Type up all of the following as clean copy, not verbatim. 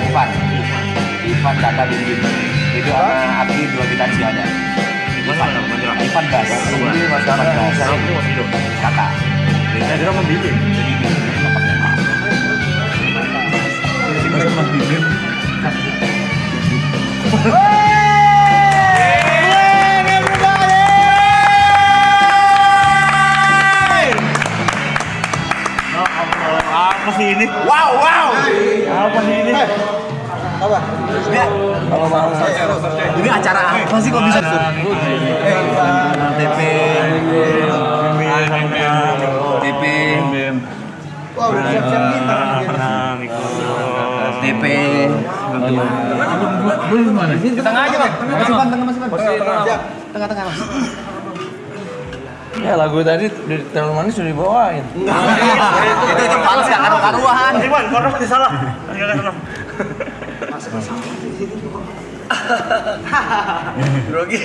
Ivan kakak Bim. Itu sama Abdi 2 gitarsi ada. Ivan bass. Ini masih bass. Aku masih hidup. Kakak. Saya kira mau bimbing. Mas Bibim. Apa sih ini? Wow. Apa sih ini? Apa? Ini acara apa sih kok bisa? TP. Wah, udah siap-siap nih. TP. Belum mana? Tengah aja, Bang. Masih Siap. Tengah, Mas. Ya lagu tadi terlalu manis sudah dibawain. Itu males gak karu-karuan. Iwan, korang masih salah. Enggak salah. Grogi.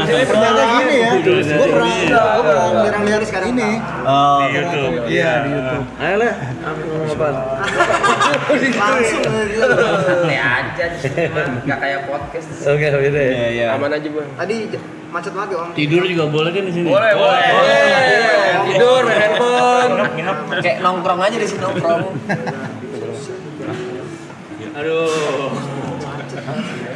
Ternyata gini ya. Gue pernah lihat sekarang ini. Di YouTube. Iya di YouTube. Ayo lah, ngomong apa? Langsung. Santai aja, nggak kayak podcast. Oke, beda ya. Iya. Aman aja, Bang. Tadi macet banget ya, Om. Tidur juga boleh kan di sini? Boleh. Tidur, main handphone. Nginep. Kayak nongkrong aja di sini nongkrong. Aduh.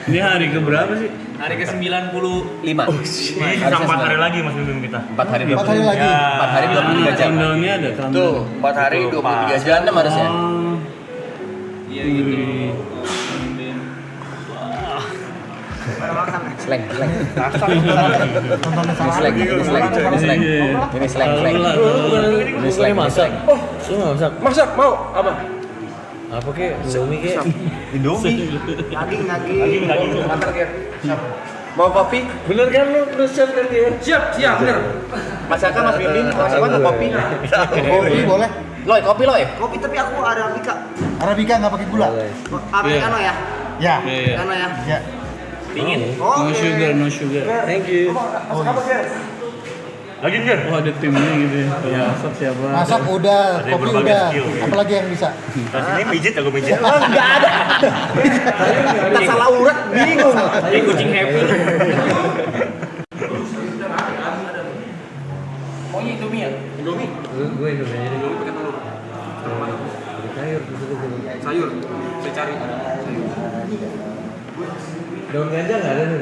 Ini hari ke berapa sih? Hari ke-95. Ini sisa 4 hari lagi Mas Bibim kita. 4 hari 4 hari lagi. 4 hari 23 jam. Countdown-nya ada countdown. Tuh, 4 hari 23 jam harusnya. Iya gitu. Slang. Ini slang. Ini selain masak. Oh, semua masak. Masak mau apa? Apa kek? Indomie kek? Daging. Mantap ya. Mau kopi? Bener kan lu udah siap kan dia? Siap, bener. Masakan Mas Bibim, masakan ke kopi. Kopi boleh. Loy, kopi loy. Kopi tapi aku Arabica. Arabica nggak pakai gula. Americano ya? Iya. Americano ya? Iya. Dingin. Oh, No sugar. Thank you. Lagi nih. Oh ada timnya gitu ya. Kalau masak siapa? masak udah, Ada kopi berbagai udah. skill. Apalagi yang bisa? Ini pijit aku pijit. Enggak ada. Kita salah urat, bingung. Ini kucing happy. Maunya Indomie ya? Gue Indomie aja deh. Sayur. Saya cari. Daun ganja nggak ada nih.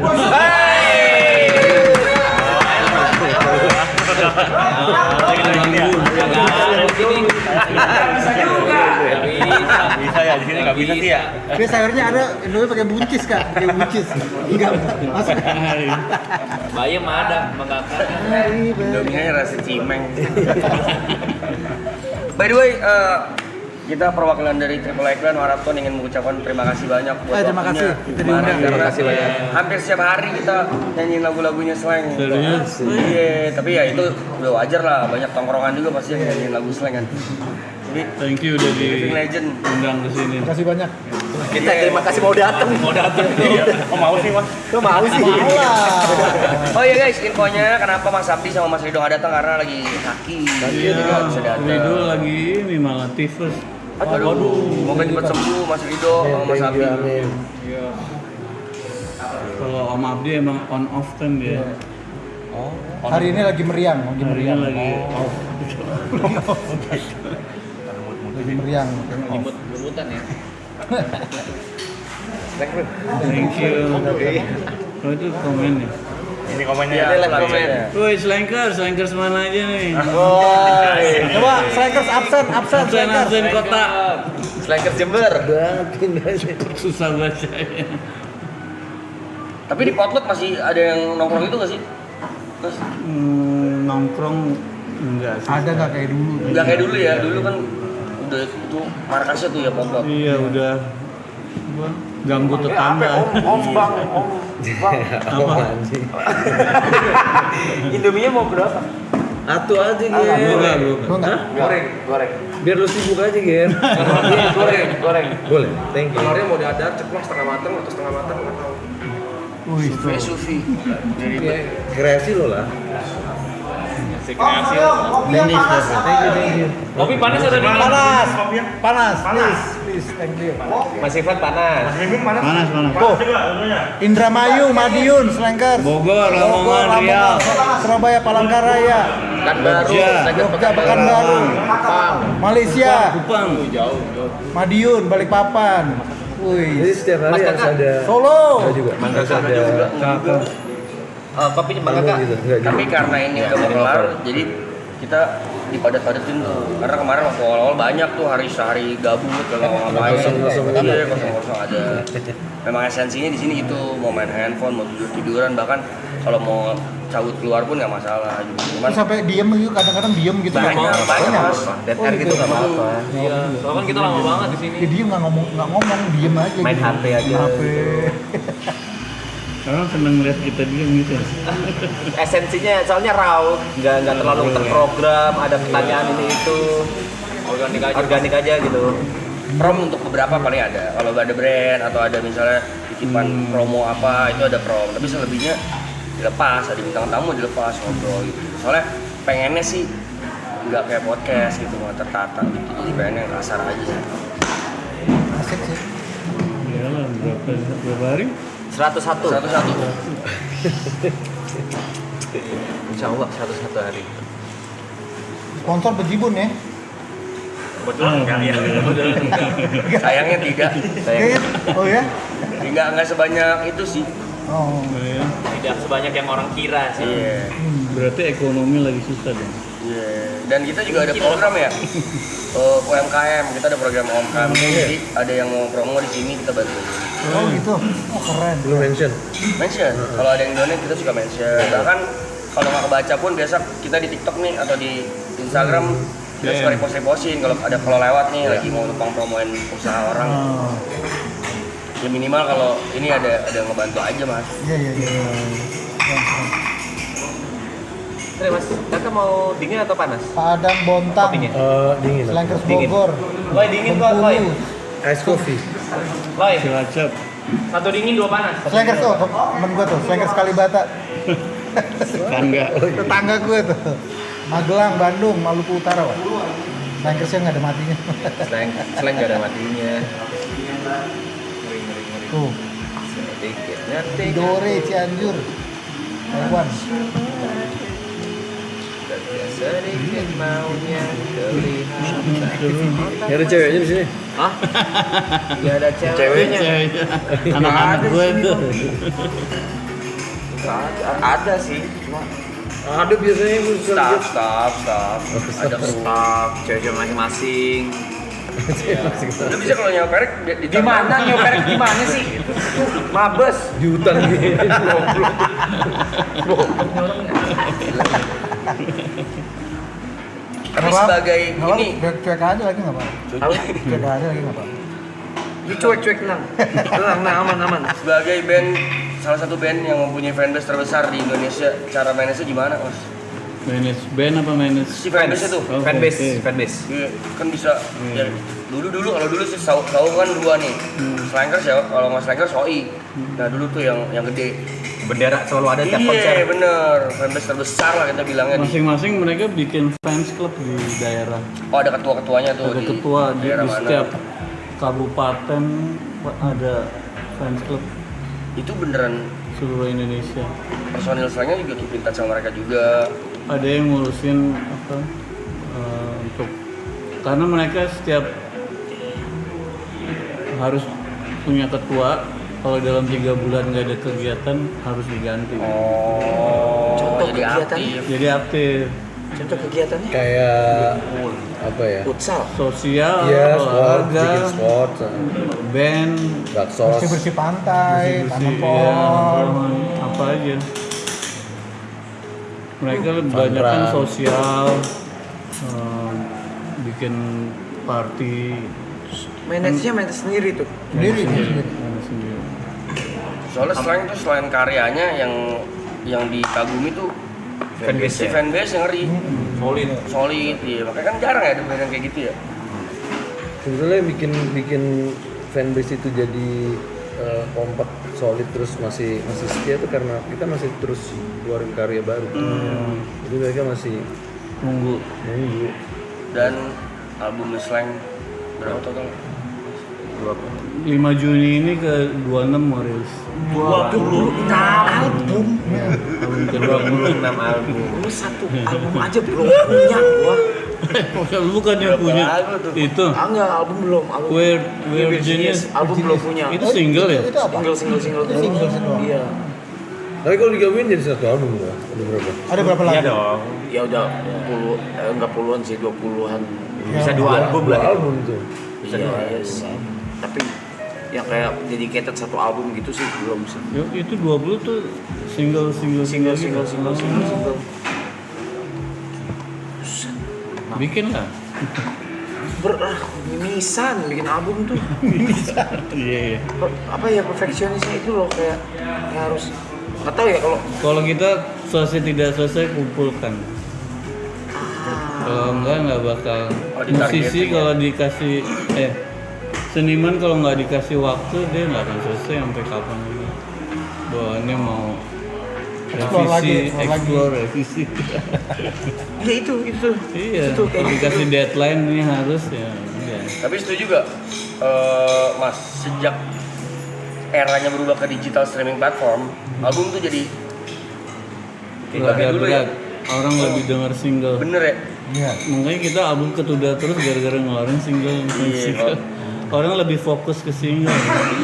Bisa ya, di sini nggak bisa sih ya. Tapi sayurnya ada Indomie pakai buncis, Kak. Pakai buncis. Enggak masuk. Bayam ada, mengangkat. Indomie rasa cimeng. By the way, kita perwakilan dari Triple Icon Marathon ingin mengucapkan terima kasih banyak buat terima waktunya. kasih. Kita Kemarin diundang. terima kasih banyak. Hampir setiap hari kita nyanyiin lagu-lagunya slang. Serius? Iya, tapi ya itu udah wajar lah. Banyak tongkrongan juga pasti yang nyanyiin lagu slang kan. Jadi Thank you udah Living Legend. diundang ke sini. Terima kasih banyak. Kita terima kasih mau datang. Oh mau sih Mas. Kok mau sih? Mau lah. Oh iya guys, infonya kenapa Mas Abdi sama Mas Rido nggak datang karena lagi sakit. Jadi nggak bisa datang. Rido lagi ini malah tifus. Aduh, semoga cepat sembuh Mas Rido sama Mas Abdi. Amin. Kalau Om Abdi emang on off kan dia. Hari ini lagi meriang, Harinya lagi off. Lagi meriang. Lembut-lembutan ya. Thank you. Kalau itu komen ya. Ini komennya. Iya, live komen. Woi, slankers mana aja nih? Coba strikers absen. Absen kota. Slankers Jember. Susah bacanya. Tapi di Potlot masih ada yang nongkrong itu nggak sih? Mas? Nongkrong enggak sih. Ada nggak kayak dulu? Nggak kayak dulu ya. Dulu kan udah itu markasnya tuh ya Potlot. Iya udah. Gua ganggu tetangga. Apa anjing? Indominya mau berapa? Atu aja Ger. Bukan. Lo nggak? Goreng. Biar lu sibuk aja Ger. Goreng. Boleh. Thank you. Telurnya mau dadar, ceplok setengah matang atau setengah matang nggak tahu. Wih, tuh. Sufi. Kreasi lo lah. Masih kreasi. Dennis, thank you. Kopi panas atau dingin? Panas. Kopi ya? Panas, please, thank you. Mas Ivan panas. Minggu panas. Panas. Panas juga tentunya. Indramayu, Madiun, Slankers. Bogor, Lamongan, Riau. Surabaya, Palangkaraya, Jogja, Pekanbaru, Malaysia, Kupang. Madiun, Balikpapan. Jadi Wih, setiap hari harus ada Solo. juga. Harus ada kopinya Bang Kakak. Gitu, enggak gitu. Tapi karena ini udah mau kelar, jadi kita dipadat-padatin tuh. Karena kemarin waktu awal-awal banyak tuh hari-hari gabut kalau ngapain. Iya, kosong-kosong ada. Memang esensinya di sini gitu, mau main handphone, mau tidur-tiduran, bahkan kalau mau cabut keluar pun nggak masalah. Cuman Terus sampai diem gitu, kadang-kadang diem gitu. banyak Mas. Dead air gitu nggak apa-apa. Iya, soalnya kan kita lama banget di sini. Ya, diem nggak ngomong, diem aja. Main gitu. HP aja. HP. Orang seneng lihat kita diam gitu. Esensinya soalnya raw, nggak terlalu terprogram, ada pertanyaan ini itu, organik aja gitu. Prom untuk beberapa paling ada. Kalau ada brand atau ada misalnya titipan promo apa itu ada prom. Tapi selebihnya dilepas, ada bintang tamu dilepas ngobrol gitu. Soalnya pengennya sih nggak kayak podcast gitu, nggak tertata gitu. Jadi pengennya yang kasar aja sih. Asik sih. Iyalah, berapa hari? 101. Satu-satu. Insya Allah 101 hari. Sponsor Bejibun ya. Kebetulan enggak ya. Sayangnya tidak. Kayaknya, oh ya? Nggak sebanyak itu sih. Oh. Tidak sebanyak yang orang kira sih. Iya. Berarti ekonomi lagi susah dong. Iya. Dan kita juga ada program ya. UMKM, kita ada program UMKM. Jadi ada yang mau promo di sini kita bantu. Oh gitu. Oh keren. Lu mention. Mention. Kalau ada yang donate kita suka mention. Bahkan kalau nggak kebaca pun biasa kita di TikTok nih atau di Instagram kita suka repost-repostin kalau lewat nih lagi mau numpang promoin usaha orang. Oh. Ya minimal kalau ini ada ngebantu aja Mas. Iya. Keren. Terus Mas, Kakak mau dingin atau panas? Padang Bontang. Kopinya? Dingin. Slankers Bogor. Loy dingin tuh, Loy. Ice coffee. Loy, Cilacap. satu dingin dua panas. Slankers tuh, temen gue tuh, Slankers Kalibata. Tangga. Tetangga gue tuh. Magelang, Bandung, Maluku Utara, Pak. Slankersnya nggak ada matinya. Selain nggak ada matinya. Tuh, Sedikit Dore, Cianjur, Taiwan. sedikit maunya terlihat. Nggak ada ceweknya di sini. Hah? Nggak ada ceweknya. Anak-anak gue tuh. Ada sih, cuma Ada biasanya gue suka lihat. Staff. Ada kru. staff, cewek-cewek masing-masing. Lu bisa kalau nyoperek di Gimana nyoperek gimana sih? Mabes. Di hutan gitu. Tapi sebagai ini cuek aja lagi nggak Pak? Cuek aja lagi nggak Pak? Cuek-cuek tenang. Tenang, aman. sebagai band salah satu band yang mempunyai fanbase terbesar di Indonesia, cara manage-nya gimana Mas? Manage band apa manage? Si fanbase itu Oh, Fanbase. iya, kan bisa ya, dulu sih tahu kan dua nih. Slankers ya, kalau nggak Slankers OI. Nah dulu tuh yang gede. Bendera selalu ada tiap konser. Iya bener, fanbase terbesar lah kita bilangnya di. Masing-masing mereka bikin fans club di daerah. Oh ada ketua-ketuanya tuh Ada di ketua di daerah mana. setiap kabupaten ada fans club Itu beneran seluruh Indonesia. personil slangnya juga keep in touch sama mereka juga. Ada yang ngurusin apa untuk karena mereka setiap harus punya ketua. Kalau dalam 3 bulan nggak ada kegiatan harus diganti. Oh, Contoh jadi kegiatannya? aktif. Jadi aktif Contoh kegiatannya? Kayak apa ya? Futsal. sosial, Iya, sport, olahraga, bikin sport, band, baksos. Bersih-bersih pantai, tanam bersih-bersih, pohon. apa aja. Mereka banyak kan run. sosial, bikin party Manage-nya sendiri tuh. Sendiri. sendiri. Soalnya selain itu selain karyanya yang dikagumi tuh Fanbase-nya. fanbase yang ngeri. Solid. Iya, makanya kan jarang ya ada band yang kayak gitu ya. Sebetulnya bikin fanbase itu jadi kompak, solid, terus masih setia tuh karena kita masih terus keluarin karya baru. Jadi mereka masih nunggu. Dan album Slang berapa total? 5 Juni ini ke 26 mau rilis. 26 album. Album kedua. 26 album. Lu satu album aja belum punya gua. Bukan yang punya itu. Enggak, album belum. Album We're Genius. album belum punya. Itu single ya? Itu apa? Single tuh. Single. Iya. Tapi kalau digabungin jadi satu album udah berapa? Ada berapa lagu? Iya dong. Ya udah enggak puluhan sih, 20-an. Bisa 2 album Dua lah. album tuh. Iya sih. Tapi yang kayak dedicated satu album gitu sih belum sih. Itu 20 tuh single. Bikin lah. Mimisan bikin album tuh. Iya. Apa ya, perfeksionisnya itu loh, kayak harus nggak tahu ya Kalau kita selesai tidak selesai kumpulkan. Kalau enggak bakal. Musisi kalau dikasih seniman kalau nggak dikasih waktu dia nggak akan selesai sampai kapan lagi. Bawaannya mau revisi. ya itu Iya. itu kayak Kalau dikasih deadline ini harus ya. Udah. Tapi setuju gak, Mas, sejak eranya berubah ke digital streaming platform, album tuh jadi Nggak kayak dulu ya. berat. Orang lebih denger single. Bener ya? Iya. Makanya kita album ketunda terus gara-gara ngeluarin single. Iya. Orang lebih fokus ke single.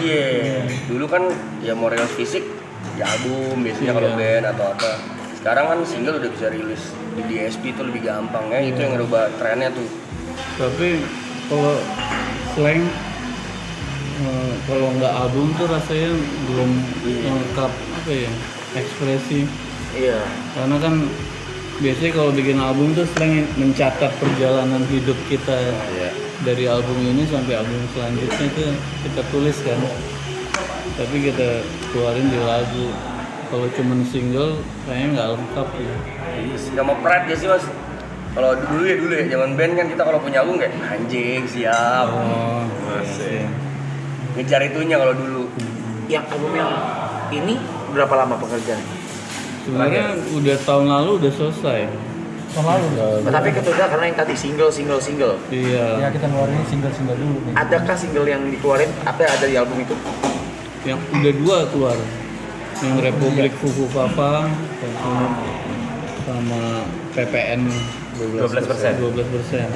Iya. Dulu kan ya mau rilis fisik di album biasanya kalau Iya. band atau apa. Sekarang kan single udah bisa rilis di DSP itu lebih gampang ya. Itu yang ngerubah trennya tuh. Tapi kalau Slang kalau nggak album tuh rasanya belum lengkap apa ya ekspresi. iya. Karena kan biasanya kalau bikin album tuh Slang mencatat perjalanan hidup kita dari album ini sampai album selanjutnya tuh kita tulis kan. Tapi kita keluarin di lagu. Kalau cuman single kayaknya nggak lengkap ya. Sama pride ya sih mas. Kalau dulu ya zaman band kan kita kalau punya album kayak anjing siap. Oh, Ngejar itunya kalau dulu. Yang album yang ini berapa lama pengerjaan? sebenarnya udah tahun lalu udah selesai. Tahun lalu. Tapi ketunda karena yang tadi single. Ya Iya. kita ngeluarin single dulu nih. Adakah single yang dikeluarin apa ada di album itu? Yang udah 2 keluar. Yang Republik Fufu Papa sama PPN 12%. 12%.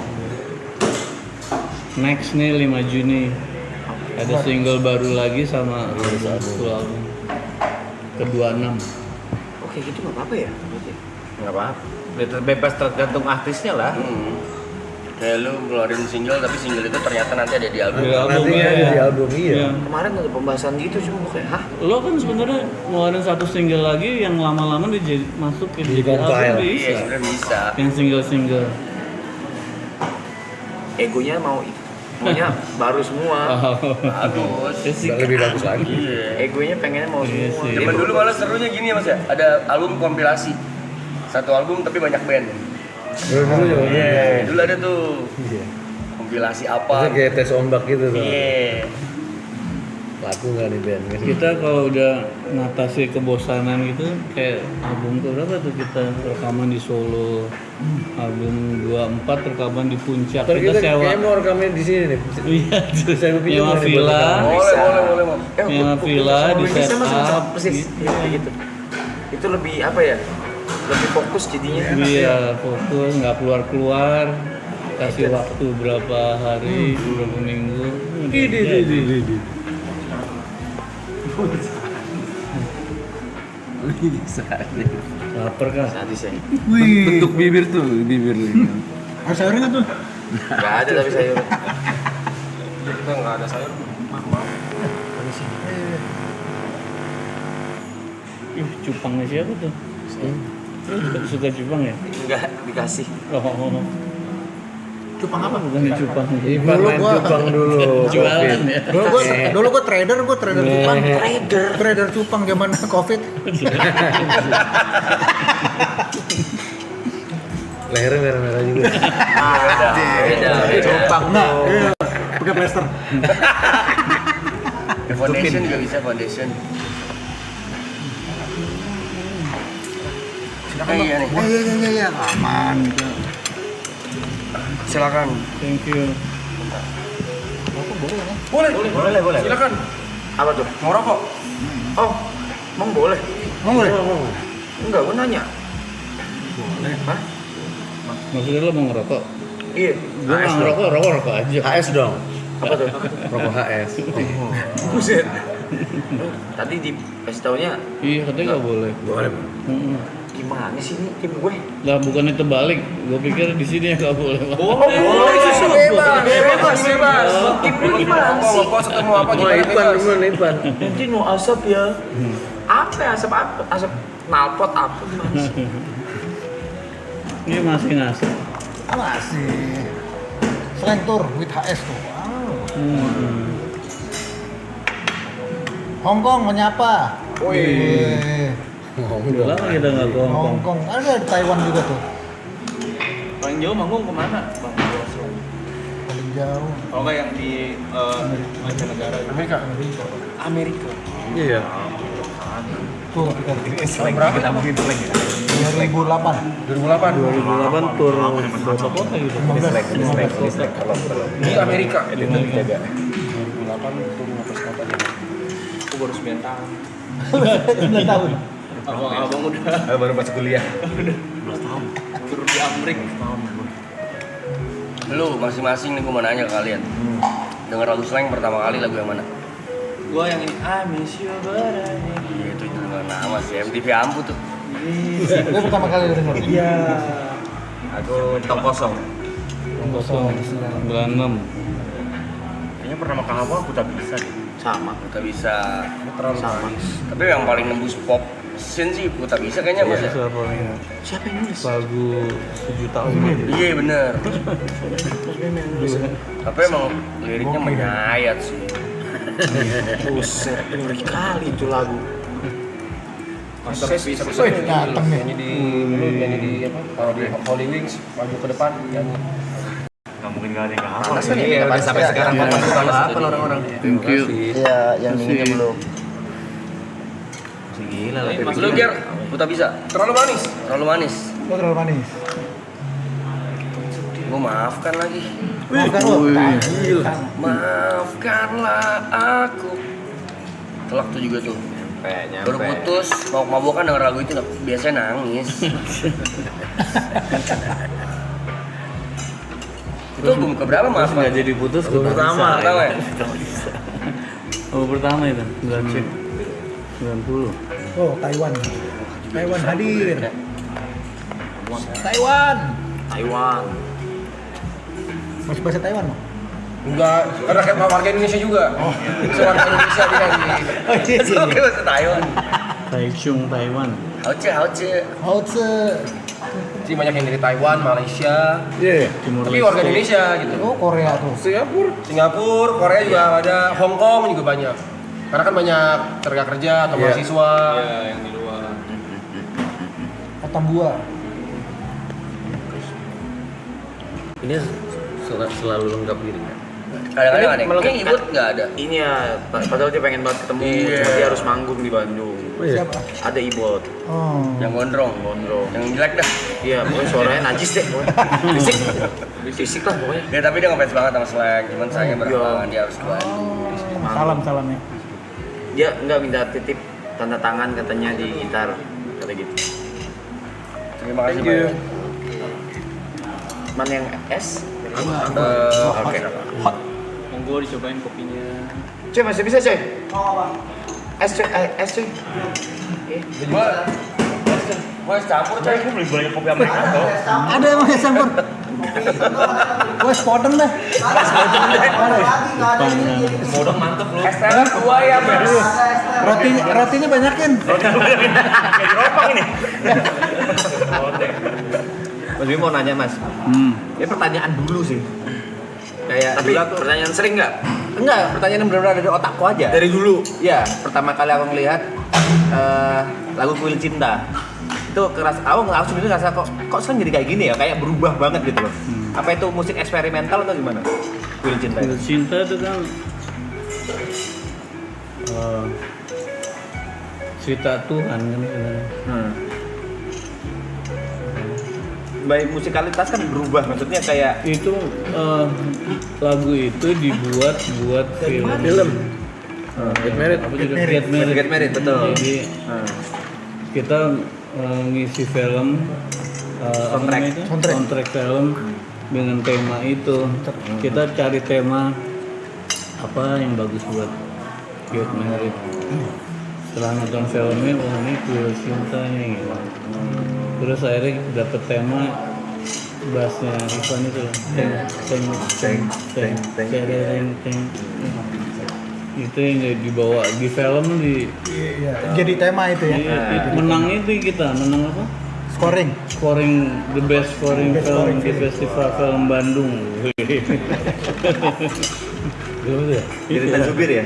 Next nih 5 Juni ada single baru lagi sama satu album ke-26. Oke gitu nggak apa-apa ya? Nggak apa-apa. Bebas tergantung artisnya lah. Kayak lu ngeluarin single tapi single itu ternyata nanti ada di album. Nantinya ada di album iya. Kemarin ada pembahasan gitu cuma kayak hah? Lo kan sebenarnya ngeluarin satu single lagi yang lama-lama dia masuk ke Di album compile. Iya bisa. sebenarnya bisa. Yang single-single. Egonya maunya baru semua. Bagus. Udah lebih bagus lagi. Iya. Egonya pengennya mau Iya semua. sih. Zaman dulu malah serunya gini ya mas ya. Ada album kompilasi. Satu album tapi banyak band. Dulu juga. Iya. Dulu ada tuh Iya. kompilasi Itu apa. kayak tes ombak gitu tuh. Iya. Laku nggak nih band? Kita kalau udah ngatasi kebosanan gitu kayak album berapa tuh kita rekaman di Solo, album 24 rekaman di Puncak, Ntar kita kita sewa kayaknya mau rekamin di sini nih. iya Saya mau pinjam nyewa nih buat villa rekaman. Boleh mau. nyewa villa di set up persis kayak gitu. Itu lebih apa ya? Lebih fokus jadinya. iya fokus nggak keluar kasih waktu berapa hari berapa minggu lapar kan Nanti saya. Bentuk bibir tuh, bibir. Ada sayurnya nggak tuh? Gak ada tapi sayur. Kita nggak ada sayur. ih cupangnya siapa tuh suka cupang ya Enggak dikasih. oh Cupang apa? bukan cupang Ivan main cupang dulu. jualan ya Dulu gua trader cupang. Trader. Cupang zaman Covid. Lehernya merah-merah juga. Beda. Cupang. Nah, pakai plester. Foundation juga bisa foundation. Silakan iya nih. Iya, aman gitu. Silakan. Thank you. Boleh. Silakan. Apa tuh? Mau rokok? Oh, emang boleh? Mau boleh? Enggak, gue nanya. Hah? Maksudnya lo mau ngerokok? Iya. Gue nggak ngerokok, rokok aja. HS dong. Apa tuh? Rokok HS. Buset. Tadi dikasih taunya Iya, katanya nggak boleh. Boleh. Mm-mm. gimana sih ini tim gue? Lah bukannya terbalik, gue pikir di sini nggak boleh. Boleh, susu bebas. Tim lu gimana sih? Ketemu apa Mau Ipan. Nanti mau asap ya. Apa ya? Asap knalpot apa gimana sih? Ini masih ngasih. Masih. Slang tour with HS tuh. Hongkong menyapa. Wih. Udah lama kita nggak ke Hongkong. Hongkong ada di Taiwan juga tuh. Paling jauh manggung kemana, Bang? Paling jauh. Kalau nggak yang di mancanegara? Amerika. Iya. Tuh kita Berapa kita mungkin slang ya? 2008. 2008 tur berapa kota gitu? 15 Kalau Di Amerika. editor dijaga. 2008 turun atas kota aja. Aku baru 9 tahun. 9 tahun. Abang udah Baru masuk kuliah. turun di Amerika. Lu masing-masing nih gue mau nanya ke kalian. Dengar lagu slang pertama kali lagu yang mana? Gua yang ini I miss you but I need you. Iya itu dengan nama sih MTV Ampu tuh. Gue pertama kali denger. Iya. Aku top kosong. 96. Kayaknya pertama kali aku tak bisa deh. Sama. Kita bisa. Terlalu manis. Tapi yang paling nembus pop scene sih Kuta Bisa kayaknya mas ya. Siapa ya? Siapa yang nulis? Lagu sejuta Iya bener. Tapi emang liriknya menyayat sih. Buset, ngeri kali itu lagu. Wih, dateng nih. Nyanyi di apa? Kalau di Holy Wings maju ke depan nyanyi. Nggak mungkin nggak ada yang hafal. Panas kan ya? Udah sampai sekarang kan masih apa orang-orang. Thank you. Iya, yang ini belum. Gila lah. Lu Ger, Kuta Bisa. Terlalu manis. Terlalu manis. Lo terlalu manis. Gue maafkan lagi. Maafkan lo. Maafkanlah aku. Telak tuh juga tuh. Baru putus, mau mabokan denger lagu itu biasanya nangis. Itu album keberapa Terus maaf? nggak jadi putus pertama. Pertama ya? Oh pertama itu 90. Oh, Taiwan. Taiwan hadir. Taiwan. Masih bahasa Taiwan, Bang? Enggak, karena kayak warga Indonesia juga. Oh, warga Indonesia dia di. Oh, iya. Oke bahasa Taiwan. Taichung Taiwan. Hauce. Hauze. Sih banyak yang dari Taiwan, Malaysia. Iya. Timur Tapi warga Indonesia gitu. Oh, Korea tuh. Singapura, Korea juga ada, Hong Kong juga banyak. Karena kan banyak tenaga kerja atau Iya. mahasiswa. Iya, yang di luar. Atambua. Ini selalu lengkap diri kan? Kadang-kadang ada. Melengkapi. Ini Ibut nggak ada. Ini ya, padahal dia pengen banget ketemu, Iya. cuma dia harus manggung di Bandung. Siapa? Ada Ibot, Oh. Yang gondrong. Yang jelek dah. Iya, pokoknya suaranya najis deh. Fisik lah pokoknya. Ya tapi dia ngefans banget sama slang. Cuman sayangnya Iya. berhalangan dia harus ke Bandung. Salam ya. Dia nggak minta titip tanda tangan katanya di gitar, kata gitu. Terima kasih banyak. Mana yang S? Oke. Monggo dicobain kopinya. Cuy, masih bisa cuy? S cuy, S cuy. Gue campur coy. Aku beli banyak kopi Amerika tuh. Ada emang ya campur. Gue spodem deh. Modong mantep lu. Es teh 2 ya mas. Rotinya banyakin. Kayak di Ropang ini. Mas Bimo mau nanya Mas. Ini pertanyaan dulu sih. Kayak Tapi dulu aku pertanyaan sering nggak? enggak, pertanyaan yang benar-benar ada di otakku aja. Dari dulu. Iya, pertama kali aku ngelihat lagu Kuil Cinta. Itu keras, aku sendiri ngerasa kok sering jadi kayak gini ya, kayak berubah banget gitu loh. Apa itu musik eksperimental atau gimana? Kuil Cinta. Cinta itu kan cerita Tuhan kan sebenarnya. Baik musikalitas kan berubah, maksudnya kayak Itu lagu itu dibuat buat film. Get Married. Apa juga Get Married. Get Married, betul. Jadi kita ngisi film Soundtrack. soundtrack film dengan tema itu. Kita cari tema apa yang bagus buat Get Married. Setelah nonton filmnya, wah ini cool cintanya gitu. Terus akhirnya dapet tema bassnya Ivan itu loh. Teng. Itu yang dibawa di film di Jadi tema itu ya. menang itu kita menang apa? Scoring the best scoring film di Festival Film Bandung. Gimana ya? Irina Zubir ya?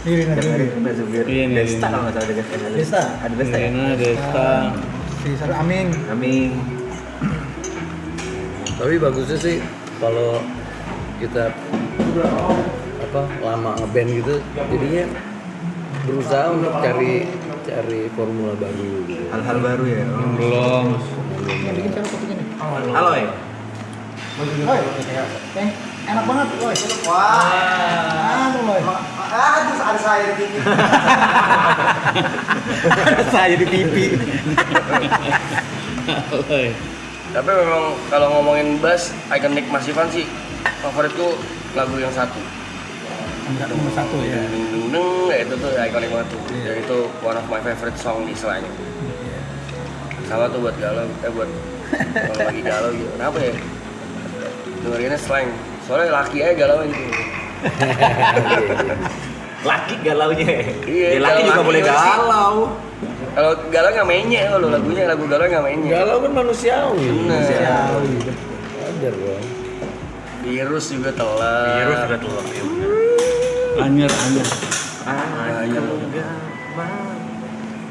Irina Zubir. Iya, nih. Desta kalau nggak salah ada Desta. Ada Desta ya? Rena, Desta. Si Sarah Aming. Amin. Tapi bagusnya sih kalau kita lama ngeband gitu, jadinya berusaha untuk cari formula baru gitu. Hal-hal baru ya. Belum. Bikin cara kopinya nih. Halo ya. Woi. Enak banget, woi. Wah. Woi. Terus ada saya di pipi. Ada saya di pipi. Tapi memang kalau ngomongin bass, ikonik Mas Ivan sih favoritku lagu yang satu. Nomor 1 ya. Deng, itu tuh ikonik banget tuh. Dan itu one of my favorite song di Slang. Sama tuh buat galau, buat kalau lagi galau gitu. Kenapa ya? Dengerinnya Slang. Soalnya laki aja galau gitu. Laki galaunya. Iya, Ya, laki juga laki boleh sih. galau. Kalau galau nggak mainnya kalau lagunya lagu galau nggak mainnya. Galau kan manusiawi. Bener. Wajar dong. Virus juga telat. Anyer. Anyer.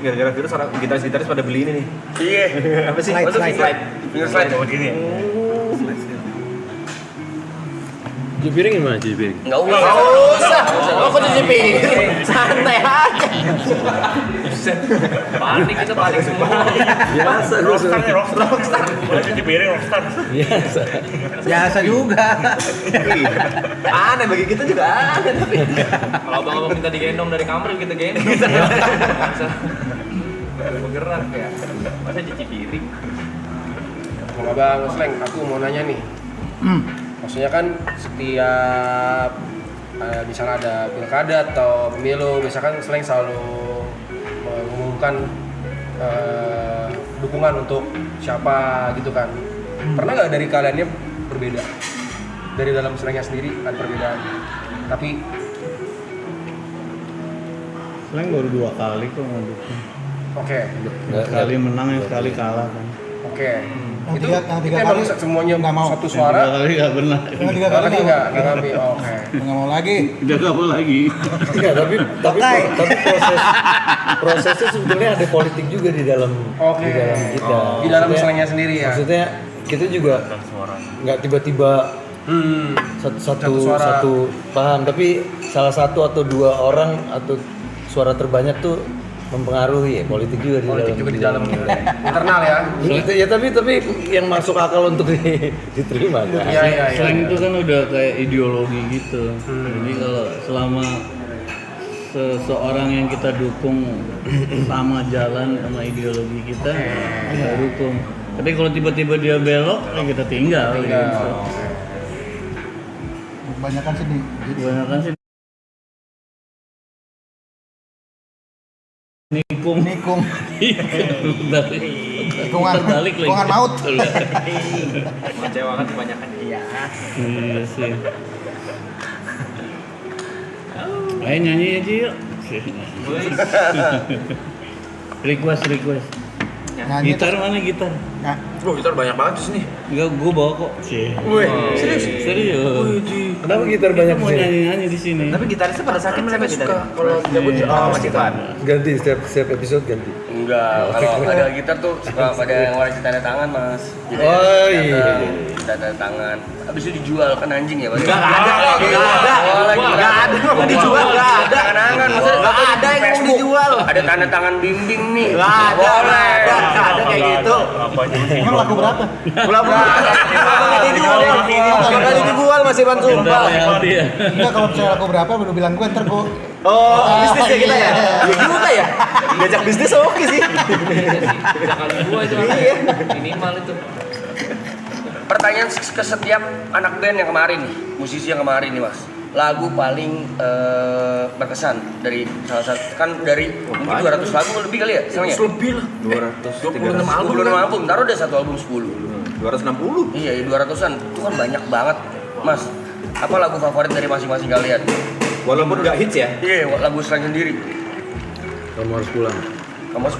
Gara-gara virus orang gitaris-gitaris pada beli ini nih. Iya. Apa sih? Slide, Maksud slide. slide. Finger slide. Begini ya. Cuci piring gimana cuci piring? Nggak usah. Nggak usah. Oh, kok cuci piring? Santai aja. Panik kita panik semua. Biasa Rockstar nih, rockstar. Boleh cuci piring rockstar. Biasa. Biasa juga. Aneh bagi kita juga aneh tapi. Kalau abang-abang minta digendong dari kamar kita gendong. Bisa bergerak ya. Masa cuci piring? Kalau Bang Sleng, aku mau nanya nih. Maksudnya kan setiap misalnya ada pilkada atau pemilu, misalkan Sleng selalu mengumumkan dukungan untuk siapa gitu kan. Pernah nggak dari kaliannya berbeda? Dari dalam Slengnya sendiri ada perbedaan. Tapi Slang baru 2 kali kok ngedukung. oke. Sekali menang yang sekali kalah kan. Oke. Yang Itu tiga emang kali semuanya nggak mau. satu Yang suara. 3 kali nggak benar. Yang 3 Kali kali nggak ngambil. Oke. nggak mau lagi. Udah nggak mau lagi. Iya, tapi prosesnya sebetulnya ada politik juga di dalam Oke. di dalam kita. Di dalam Maksudnya- Slengnya sendiri ya. Maksudnya kita juga nggak tiba-tiba Satu suara. satu paham, tapi salah satu atau 2 orang atau suara terbanyak tuh mempengaruhi ya politik juga di Politik dalam juga di dalam internal ya. Ya tapi yang masuk akal untuk diterima kan. Iya, iya, iya. Slang itu kan udah kayak ideologi gitu. Jadi kalau selama seseorang yang kita dukung sama jalan sama ideologi kita, kita dukung. Tapi kalau tiba-tiba dia belok, ya kita tinggal. Gitu. Kebanyakan sih di Kebanyakan sih nikung. nikung. Balik. Tikungan Terbalik lagi. tikungan maut. Mengecewakan kebanyakan dia. Iya sih. Ayo nyanyi aja yuk. request. Nyanyi Gitar mana gitar? Nah, Bro, gitar banyak banget di sini. Enggak, gua bawa kok. Wih, serius? Serius. Kenapa gitar banyak Kita mau sih? nyanyi di sini. Tapi gitarisnya pada sakit siapa gitar? Kalau Gabut. Oh, Mas Ivan. Ganti setiap episode ganti. Enggak, kalau ada gitar tuh suka pada ngeluarin tanda tangan mas. Jadi Oh, iya. tanda tangan. Abis itu dijual kan anjing ya. Enggak ada. Enggak ada. Oh, lagi Enggak ada. Mau dijual enggak ada. Angan-angan kan masa Nggak ada yang mau Facebook dijual. ada tanda tangan bimbing nih. Nggak ada, Boleh. nggak ada kayak gitu. Emang laku berapa? Bakal dijual masih Ban Udah sumpah. royalti ya. Enggak, kalau misalnya laku berapa baru bilang gue ntar gue. Oh, bisnis ya kita ya? Iya juga ya. Diajak bisnis oke sih. Tiga kali dua itu minimal itu. Pertanyaan ke setiap anak band yang kemarin nih, musisi yang kemarin nih Mas. Lagu paling berkesan dari salah satu kan dari mungkin 200 lagu lebih kali ya sebenarnya. Lebih lah. 26 album. 26 album, taruh deh satu album 10. 260. Iya, 200-an. Itu kan banyak banget. Mas, apa lagu favorit dari masing-masing kalian? Walaupun nggak hits ya. Iya, lagu Slang sendiri. Kamu harus pulang. Kamu harus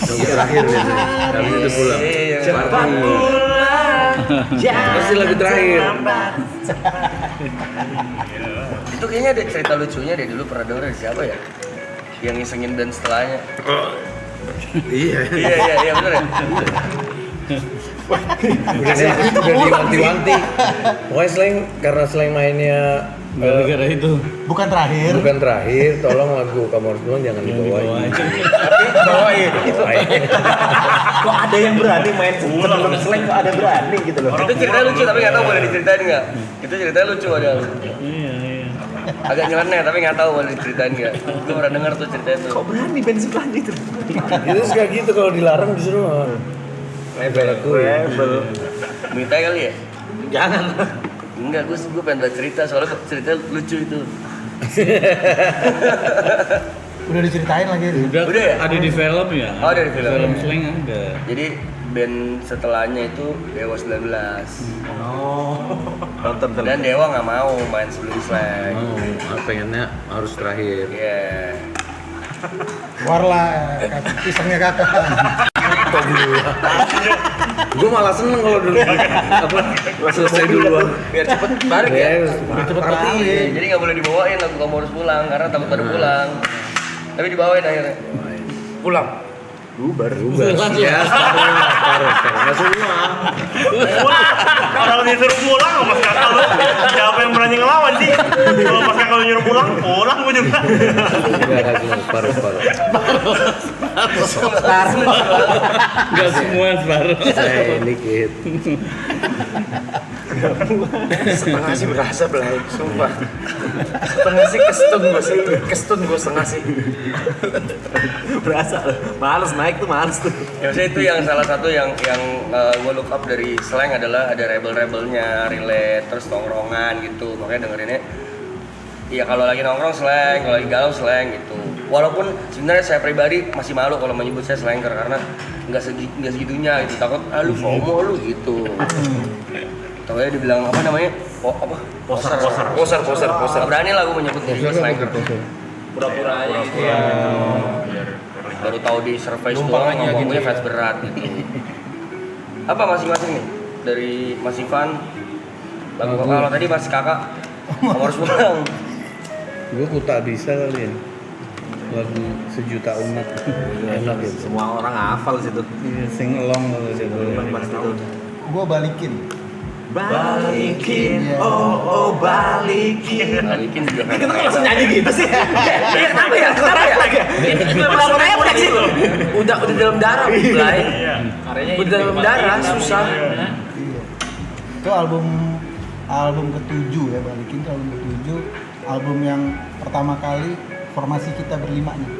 Yang terakhir biasanya. Habis itu pulang. Iya, Cepat pulang. Pasti lagu terakhir. itu kayaknya ada cerita lucunya deh, dulu pernah denger dari siapa ya? Yang ngisengin band setelahnya. Iya. Iya bener ya? Udah diwanti-wanti. Pokoknya Slang, karena Slang mainnya Gara-gara itu. Bukan terakhir. bukan terakhir, tolong lagu Kamu Harus Pulang jangan dibawain. Bawain. Kok ada yang berani main sebelum Slang, kok ada berani gitu loh. Itu ceritanya lucu tapi nggak tahu boleh diceritain nggak? Itu ceritanya lucu ada. Iya. Agak nyeleneh tapi nggak tahu boleh diceritain nggak? Gue pernah denger tuh ceritanya tuh. Kok berani band sebelah itu? Itu suka gitu kalau dilarang disuruh Rebel. Minta kali ya? Jangan. Enggak, gue pengen baca cerita soalnya cerita lucu itu. Udah diceritain lagi. Udah ya? ada di film ya. Oh, ada di film. Film Slang ada. Jadi band setelahnya itu Dewa 19. Nonton Dan Dewa nggak mau main sebelum Slang. pengennya harus terakhir. Iya. Warla pisangnya kakak. Gue malah seneng kalau dulu selesai duluan. Biar cepet balik ya. Cepet balik. Jadi nggak boleh dibawain lagu Kamu Harus Pulang karena takut pada pulang. Tapi dibawain akhirnya. Pulang. Bubar. Ya, separuh. Nggak semua. Kalau disuruh pulang sama Mas Kakak lu, siapa yang berani ngelawan sih? Kalau Mas Kakak lu nyuruh pulang gue juga. Nggak semua, separuh. Enggak semua separuh. Saya dikit. setengah sih berasa belai, sumpah. Setengah sih kestun gue setengah sih. Berasa loh. Males naik tuh males tuh. Ya maksudnya itu yang salah satu yang gue look up dari Slang adalah ada rebel-rebelnya, relate, terus tongkrongan gitu. Makanya dengerinnya iya kalau lagi nongkrong Slang, kalau lagi galau Slang gitu. Walaupun sebenarnya saya pribadi masih malu kalau menyebut saya slanker karena nggak segitunya gitu. Takut lu FOMO lu gitu. Takutnya dibilang apa namanya? Poser. Berani lah gue menyebutnya juga slanker. Pura-pura aja gitu. Baru tahu di survei semua ngomongnya fans berat gitu. Apa masing-masing nih dari Mas Ivan? Kalau tadi Mas Kakak Kamu Harus Pulang. Gue tak bisa kali ya. Lagu Sejuta Umat. Enak ya. Semua orang hafal situ. Iya, sing along kalau dia boleh. Pasti tuh. Gue balikin. Balikin, oh balikin. Balikin juga kan. Kita langsung nyanyi gitu sih. Iya kenapa ya? Ini kenapa refleks sih? Udah dalam darah, Blay. Karyanya Udah dalam darah, susah. Iya. Itu album ke-7 ya, balikin ke album ke-7. Album yang pertama kali formasi kita berlima nih.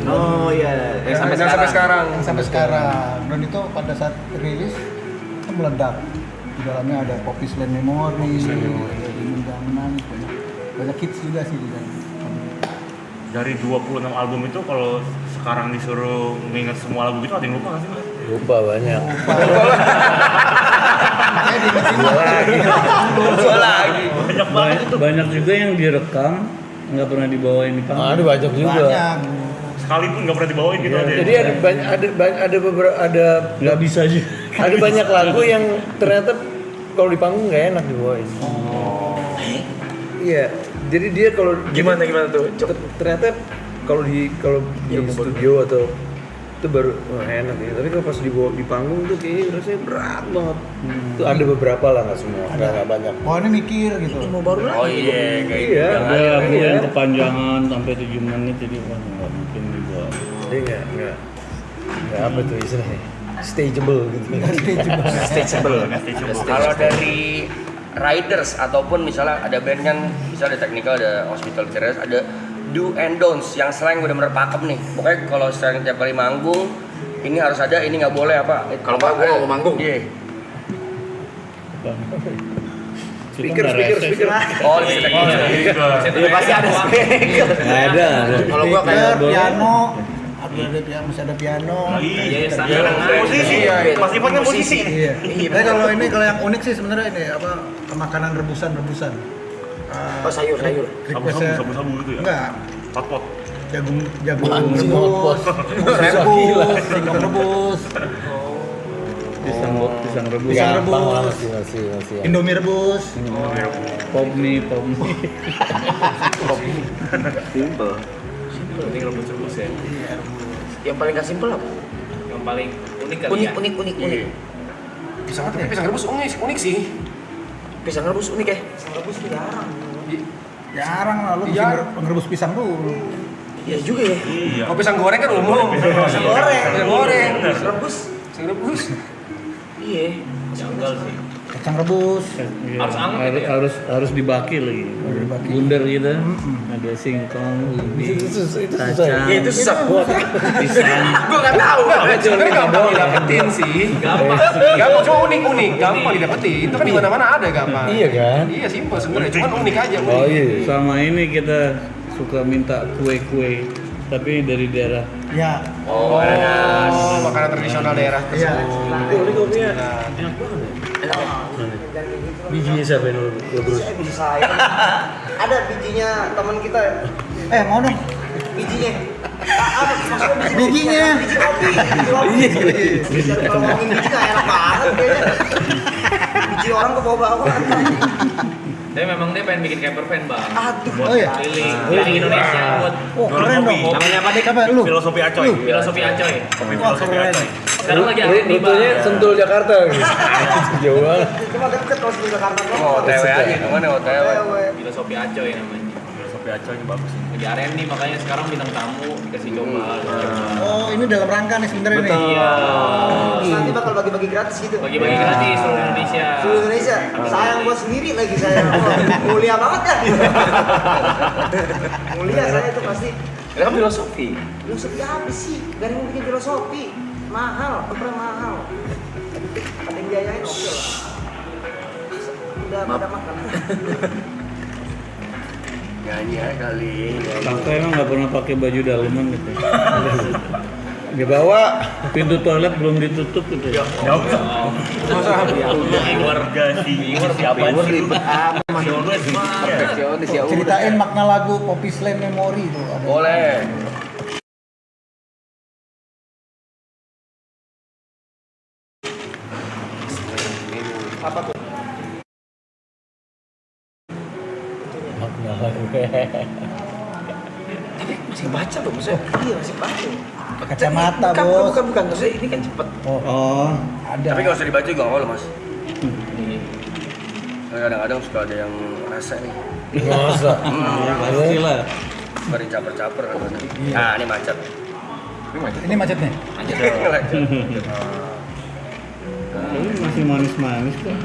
Oh iya. Sampai sekarang. Yang sampai sekarang. Dan itu pada saat rilis itu meledak. Di dalamnya ada Poppy Slam Memory, ada Dingin Jangan, banyak hits juga sih di dalam. Dari 26 album itu kalau sekarang disuruh nginget semua lagu gitu ada yang lupa nggak sih Mas? Lupa banyak. Banyak juga yang direkam nggak pernah dibawain di panggung. Ada banyak juga. Banyak. Sekalipun nggak pernah dibawain gitu ada. Jadi ada beberapa Nggak bisa juga. ada banyak lagu yang ternyata kalau di panggung nggak enak dibawain. Iya, jadi dia kalau Gimana tuh? ternyata kalau di studio atau itu baru enak ya. Tapi kalau pas di panggung tuh kayaknya rasanya berat banget. Itu ada beberapa lah, nggak semua, nggak banyak. Oh ini mikir gitu. Mau baru lagi. Oh iya, kayak gitu. Iya. Ada lagu yang kepanjangan sampai 7 menit jadi wah nggak mungkin juga. Dia nggak apa tuh istilahnya, stageable gitu. Stageable. Kalau dari riders ataupun misalnya ada band kan, misalnya ada technical, ada hospital service, ada do and don'ts yang slang bener-bener pakem nih. Pokoknya kalau slang tiap kali manggung ini harus ada, ini nggak boleh apa? Kalau nggak, gua nggak mau manggung. Iya. Speaker. Oh, di technical. Iya pasti ada speaker. Nggak ada. Kalau gua kayak piano, masih ada piano. Iya, standar. Posisi, Mas Ivan kan posisi. Iya. Tapi kalau yang unik sih sebenarnya ini apa makanan rebusan. Oh sayur. Requestnya Sabu-sabu gitu ya? enggak, Pot-pot. jagung Anjing, rebus, singkong rebus, Pisang rebus. Pisang Gampang lah, rebus. masih. Indomie rebus. Pop mie. simple. Penting rebus-rebus ya. Yang paling gak simple apa? Yang paling unik kali ya. Unik. Pisang rebus unik sih. Pisang rebus unik ya? Jarang lah lu ngerebus pisang dulu. Iya juga ya. Iya. Kalau pisang goreng kan umum. Pisang goreng. Rebus. Pisang rebus. Iya. Janggal sih. Kacang rebus. Iya, Harus anget gitu ya? harus dibaki lagi. Bundar gitu. Ada singkong, ubi, Itu susah. kacang, Ya itu susah. pisang. Gua nggak tahu. Sebenarnya gampang didapetin sih. Gampang cuma unik. Gampang didapetin. Itu kan di mana-mana ada gampang. Iya kan? Iya simpel sebenarnya. Cuman unik aja. Oh iya. Sama ini kita suka minta kue-kue tapi dari daerah. Ya. Oh, makanan tradisional daerah Iya. tersebut. Ini kopinya bijinya siapa yang lu terus? Biji saya. Ada bijinya teman kita. Mau dong. Bijinya. Apa maksudnya Bijinya. Biji kopi. Kalau ngomongin biji nggak enak banget kayaknya. Biji orang ke bawah-bawah. Tapi memang dia pengen bikin camper van, Bang. Aduh. Buat Oh iya? keliling Indonesia buat Keren dong. Namanya apa deh? Apa lu? Filosofi Acoy. filosofi Acoy. Kopi filosofi Acoy. Sekarang lagi aktif nih, Bang. Rutenya Sentul Jakarta gitu. Jauh banget. Cuma deket kalau sebelum Jakarta. Oh, OTW aja itu kan OTW. Filosofi Acoy namanya. Filosofi Acoy ini bagus sih. Lagi R&D makanya sekarang bintang tamu dikasih coba. Oh ini dalam rangka nih sebenarnya nih. Iya. Nanti bakal bagi-bagi gratis gitu. Bagi-bagi gratis seluruh Indonesia. Seluruh Indonesia. Sayang buat sendiri lagi saya. Mulia banget kan? Mulia saya itu pasti. Kan filosofi. Filosofi apa sih? Gak ada yang bikin filosofi. Mahal, pernah mahal. Ada yang biayain oke lah. Udah pada makan. Nyanyi aja kali. Kakak emang nggak pernah pakai baju daleman gitu. Dia bawa Pintu toilet belum ditutup gitu. Keluarga siapa sih? Perfeksionis ya. Ceritain makna lagu Poppy Slam Memory itu. Ada. Boleh. makna lagu. Masih baca loh maksudnya. Iya masih baca. Kacamata, Bukan, Bos. bukan. Maksudnya ini kan cepet. Oh, Ada. Tapi nggak usah dibaca juga nggak apa-apa, Mas. Kadang-kadang suka ada yang rese nih. Masa? ya pasti lah. Suka dicaper-caper kadang-kadang. Nah, ini macet. Ini macetnya. Tapi masih manis-manis kok.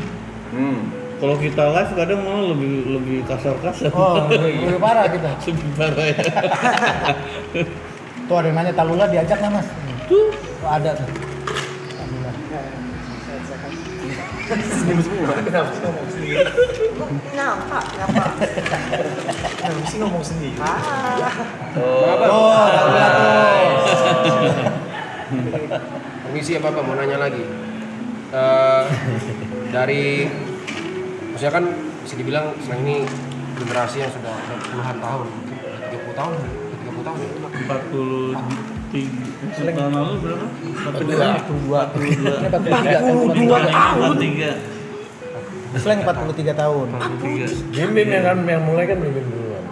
Kalau kita live kadang malah lebih kasar-kasar. Oh, lebih parah kita. Lebih parah ya. Tuh ada yang nanya Talula diajak nggak Mas? Tuh ada tuh. Talula. Nyapa. Mesti ngomong sendiri. Oh, Talula tuh. Permisi apa mau nanya lagi. Dari maksudnya kan bisa dibilang selain ini generasi yang sudah puluhan tahun, 30 tahun ya? 43 tahun lalu berapa? 42 tahun. 43. Slang 43 tahun. 43. Bim yang mulai kan Bim duluan.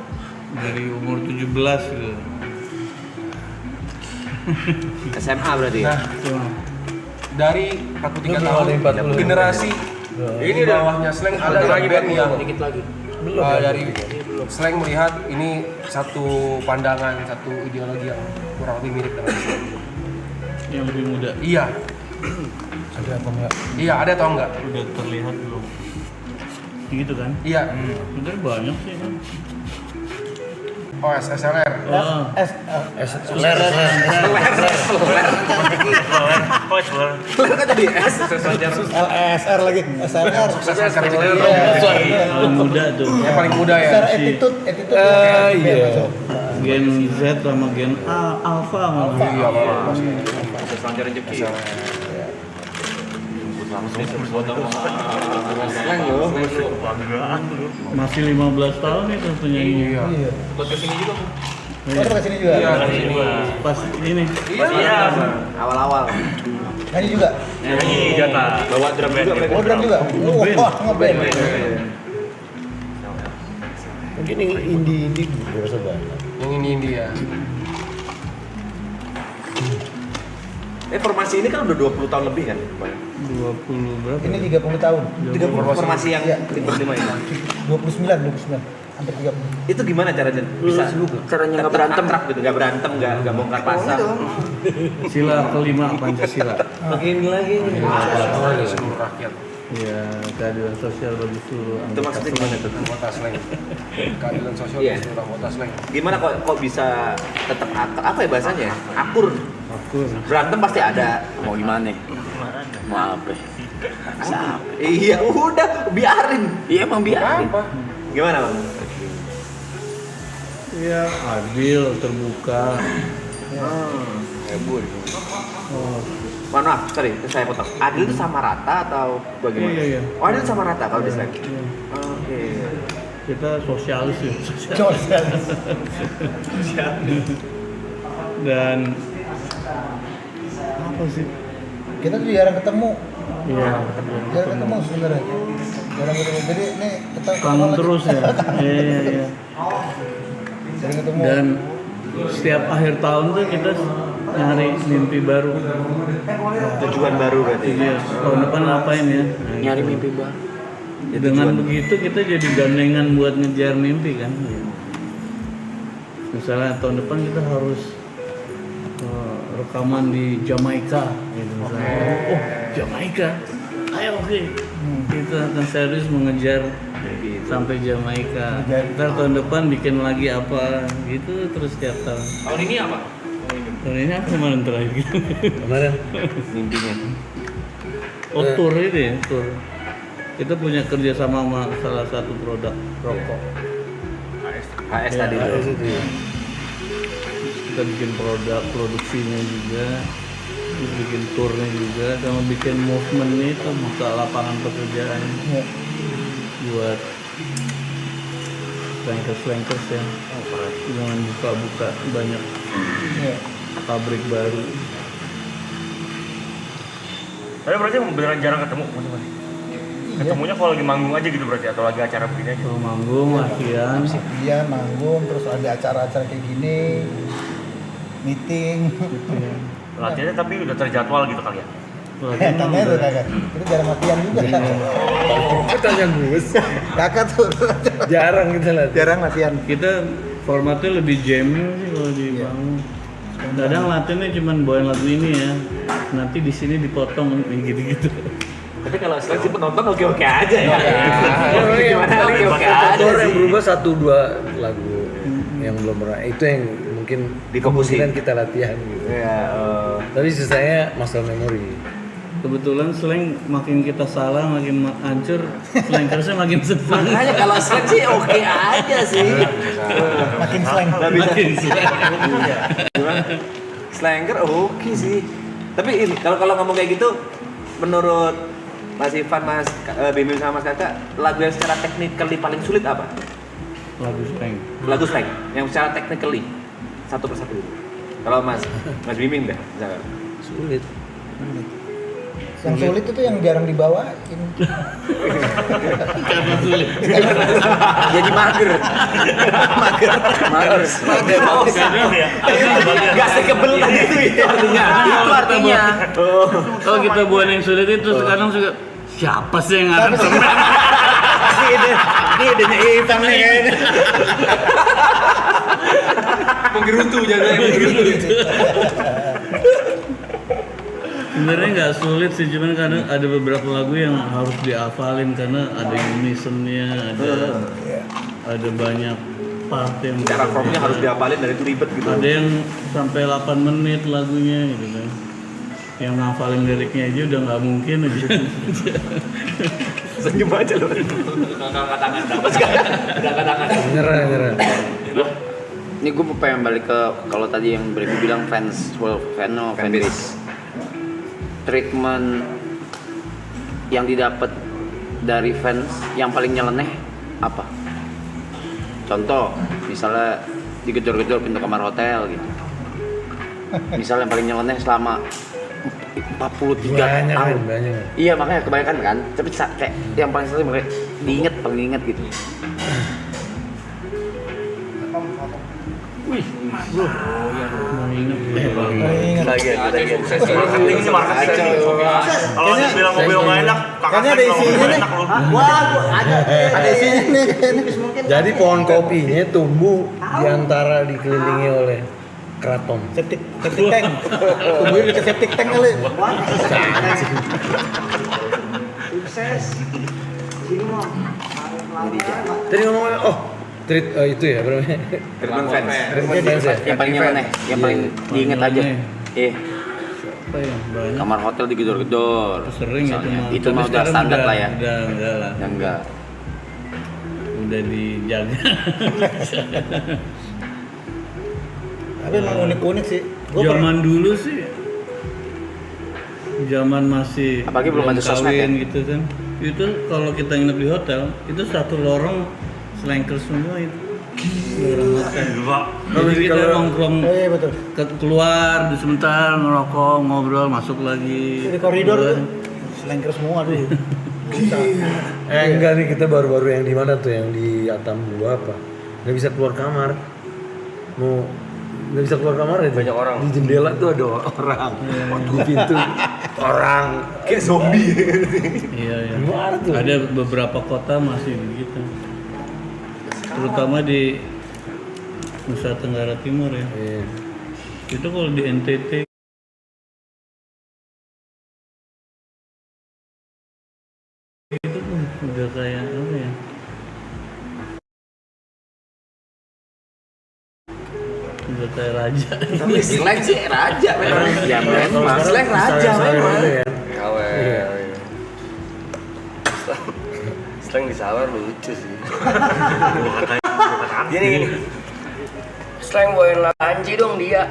Dari umur 17 gitu. SMA berarti. Nah, dari 43 Lu tahun ada 40. generasi ini bawahnya slang ada lagi band yang Dikit lagi. dari slang melihat ini satu pandangan, satu ideologi yang kurang lebih mirip dengan slang. Yang lebih muda. Iya, Ada apa enggak? iya ada atau enggak? Udah terlihat belum? Gitu kan? Iya. Mungkin banyak sih kan. Oh, SLR. Oh, Kan tadi S. LSR lagi, SLR. paling muda tuh. Yang paling muda ya. Secara attitude Iya. Gen Z sama Gen Alpha malah. Iya, Pak. Selancar rezeki. Slang loh. Masih 15 tahun itu penyanyi. Iya. Ikut kesini juga Bu. Oh, ke sini juga. Iya, di sini. Pas ini. Iya. Awal-awal. Nyanyi juga. Nyanyi jatah. Bawa drum juga. Oh, drum juga. Wah, ngeband. Mungkin yang indie biasa banget. Yang ini India. Formasi ini kan udah 20 tahun lebih kan? 20 berapa? Ini 30 tahun. 30 formasi yang Iya. tim 5 ini. 29. Hampir 30. Itu gimana caranya? Bisa Caranya nggak berantem. akrab gitu, nggak berantem, nggak bongkar pasang. Sila kelima Pancasila. Makin lagi nih. Seluruh rakyat. Ya, keadilan sosial bagi seluruh Itu anggota maksudnya gimana tuh? Anggota slang. Keadilan sosial Iya. di seluruh anggota slang. Gimana kok bisa tetap apa ya bahasanya? Akur. Akur. Berantem pasti ada. Mau gimana? Mau apa? Iya, udah biarin. Iya emang biarin. Apa? Gimana, Bang? Ya, adil, terbuka. Hebur. Oh, Mohon maaf, sorry, saya potong. Adil itu sama rata atau bagaimana? Iya. Oh, adil sama rata kalau di slang. iya. Oke. Kita sosialis ya. Dan apa sih? Kita tuh jarang ketemu. Iya. Jarang ketemu sebenarnya. Jarang ketemu. Jadi ini kita Kangen lagi. terus ya. Iya. Jarang ketemu. Dan setiap akhir tahun tuh kita nyari mimpi baru. Tujuan baru berarti. Iya. Tahun depan ngapain ya? Nah, Nyari gitu. mimpi baru. Dengan begitu kita jadi gandengan buat ngejar mimpi kan. Misalnya tahun depan kita harus rekaman di Jamaika gitu misalnya. Oh, Jamaika. Ayo oke. Kita akan serius mengejar sampai Jamaika. Ntar tahun depan bikin lagi apa gitu terus tiap tahun. Tahun ini apa? Tahun ini apa kemarin terakhir? Kemarin Mimpinya. Oh tour itu ya, tour. Kita punya kerja sama salah satu produk rokok. HS Ya, tadi HS tuh. itu ya. Kita bikin produk, produksinya juga, terus bikin tournya juga, sama bikin movementnya itu buka lapangan pekerjaan buat slankers ya. Jangan buka banyak pabrik baru. Tapi berarti beneran jarang ketemu masing-masing. Ketemunya kalau lagi manggung aja gitu berarti atau lagi acara begini aja. Kalau manggung, latihan, Iya, manggung terus ada acara-acara kayak gini. Meeting. Latihannya tapi udah terjadwal gitu kali ya. latihan Tanya tuh kakak. Kita jarang latihan juga. tanya Gus. Kakak tuh Jarang kita lihat. jarang latihan. kita formatnya lebih jamming sih kalau di bangun. Kadang latihannya cuma bawain lagu ini ya. Nanti di sini dipotong gitu-gitu. Tapi kalau seleksi penonton oke-oke aja ya. Gimana Paling oke-oke aja faktor yang sih. berubah 1-2 lagu yang belum pernah itu yang mungkin Difokusin. kemungkinan kita latihan gitu. Ya, Tapi sisanya muscle memory. Kebetulan slang makin kita salah makin hancur, slankersnya makin senang. makanya kalau seleksi oke aja sih. Makin slang. Nggak bisa. Makin senang. Gimana? Slanker oke sih. Tapi ini kalau ngomong kayak gitu, menurut Mas Ivan, Mas Bimim sama Mas Kakak, lagu yang secara technically paling sulit apa? Lagu slang. Lagu slang yang secara technically satu persatu. Kalau Mas Bimim deh, misalkan. Sulit. Yang sulit itu yang jarang dibawain. Karena sulit. Jadi mager. Mager. Gak sekebel tadi itu ya artinya. Itu artinya. Kalau kita buat yang sulit itu sekarang juga siapa sih yang akan Ini idenya Ivan nih kayaknya. Menggerutu jadinya. Sebenarnya nggak sulit sih, cuman kadang ada beberapa lagu yang harus dihafalin karena ada unison-nya, ada banyak part yang Cara formnya harus dihafalin dan itu ribet gitu. ada yang sampai 8 menit lagunya gitu kan. Yang ngafalin liriknya aja udah nggak mungkin aja. Senyum aja loh. Angkat tangan, udah angkat tangan. Nyerah. Ini gue pengen balik ke kalau tadi yang Brady bilang fans fanbase. Treatment yang didapat dari fans yang paling nyeleneh apa? Contoh, misalnya digedor-gedor pintu kamar hotel gitu. Misalnya yang paling nyeleneh selama 43 tahun. Banyak. Iya makanya kebanyakan kan. Tapi kayak yang paling sering paling diinget gitu. Wih, bro. Marketing sih marketing. Kalau dia bilang mobil nggak enak, Kayaknya ada isinya nih. Wah, ada isinya nih kayaknya. Jadi pohon kopinya tumbuh di antara dikelilingi oleh keraton. Septic tank. Tumbuhin ke septic tank kali. Sukses. Sini mau. Tadi ngomongnya itu ya berapa? Treatment fans. Treatment fans ya. Yang paling nyeleneh, yang paling diinget aja. Apa ya? Banyak. Kamar hotel digedor-gedor. Sering itu mah. Itu Tapi mah udah sekarang standar lah ya. Udah enggak lah. Enggak. Udah dijaga. Tapi emang unik-unik sih. Zaman dulu sih. Zaman masih Apalagi belum ada sosmed kawin ya? gitu kan. Itu kalau kita nginep di hotel, itu satu lorong slanker semua itu. Lorong hotel. Jadi kita nongkrong Oh iya betul. keluar sebentar ngerokok, ngobrol, masuk lagi. Di koridor tuh slanker semua tuh. Enggak nih, kita baru-baru yang di mana tuh, yang di Atambua apa? Nggak bisa keluar kamar. Nggak bisa keluar kamar ya. Banyak orang. Di jendela tuh ada orang. Di pintu orang. Kayak zombie. Iya. Gimana tuh? Ada beberapa kota masih begitu. Terutama di Nusa Tenggara Timur ya. Iya. Itu kalau di NTT itu udah kayak apa ya? Udah kayak raja. Tapi slang sih raja memang. Ya memang slang raja memang. Kawel. Slang di sawar lucu sih. Gini. Slang bawain lanci dong dia.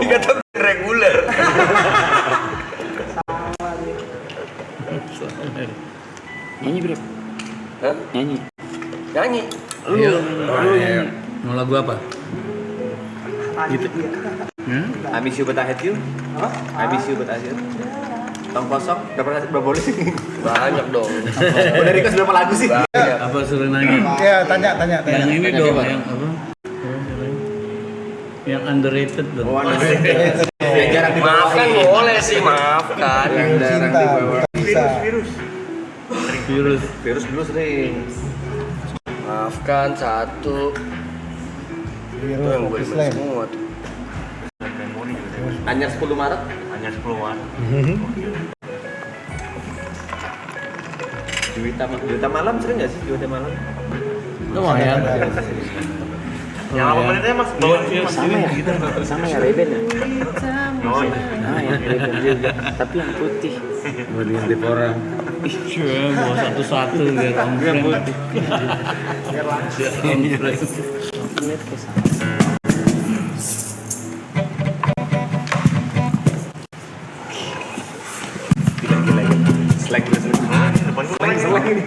Dia tuh reguler. Nyanyi bro. Hah? Nyanyi. Nyanyi. Lu mau lagu apa? Gitu. I miss you but I hate you. I miss you but I hate you. Tong kosong, berapa boleh sih? Banyak dong. Udah request berapa lagu sih? Banyak. Apa suruh nanya? Ya tanya. Yang ini dong, yang apa? Yang underrated dong. Yang jarang Maafkan dibawain. boleh sih, maafkan. Yang jarang Cinta. dibawain. Bisa. Virus Dulu sering. Maafkan satu. Itu yang gue Slang. semua tuh. Anyar 10 Maret. Hanya 10 Maret. Juwita Malam sering nggak sih Juwita Malam? lumayan. Yang 8 menitnya mas bawa ini mas. Sama ya Reben ya. Oh iya. Ah ya Reben juga. Tapi yang putih. Mau diintip orang. Iya, bawa satu-satu biar komplain. Slang. Depan gue lagi.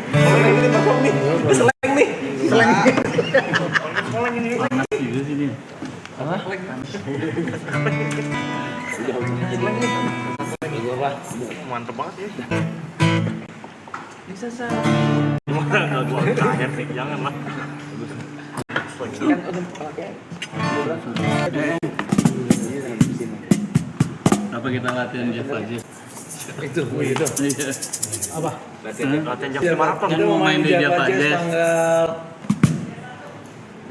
Slang ini. Slang nih. Panas juga sini. Mantep banget ya. Bisa sah. Gimana nggak gua tanya sih, jangan lah. Kan udah pakai. Apa kita latihan Jeff aja? Itu. Iya. Apa? Latihan jam maraton. Kan mau main di Jeff aja tanggal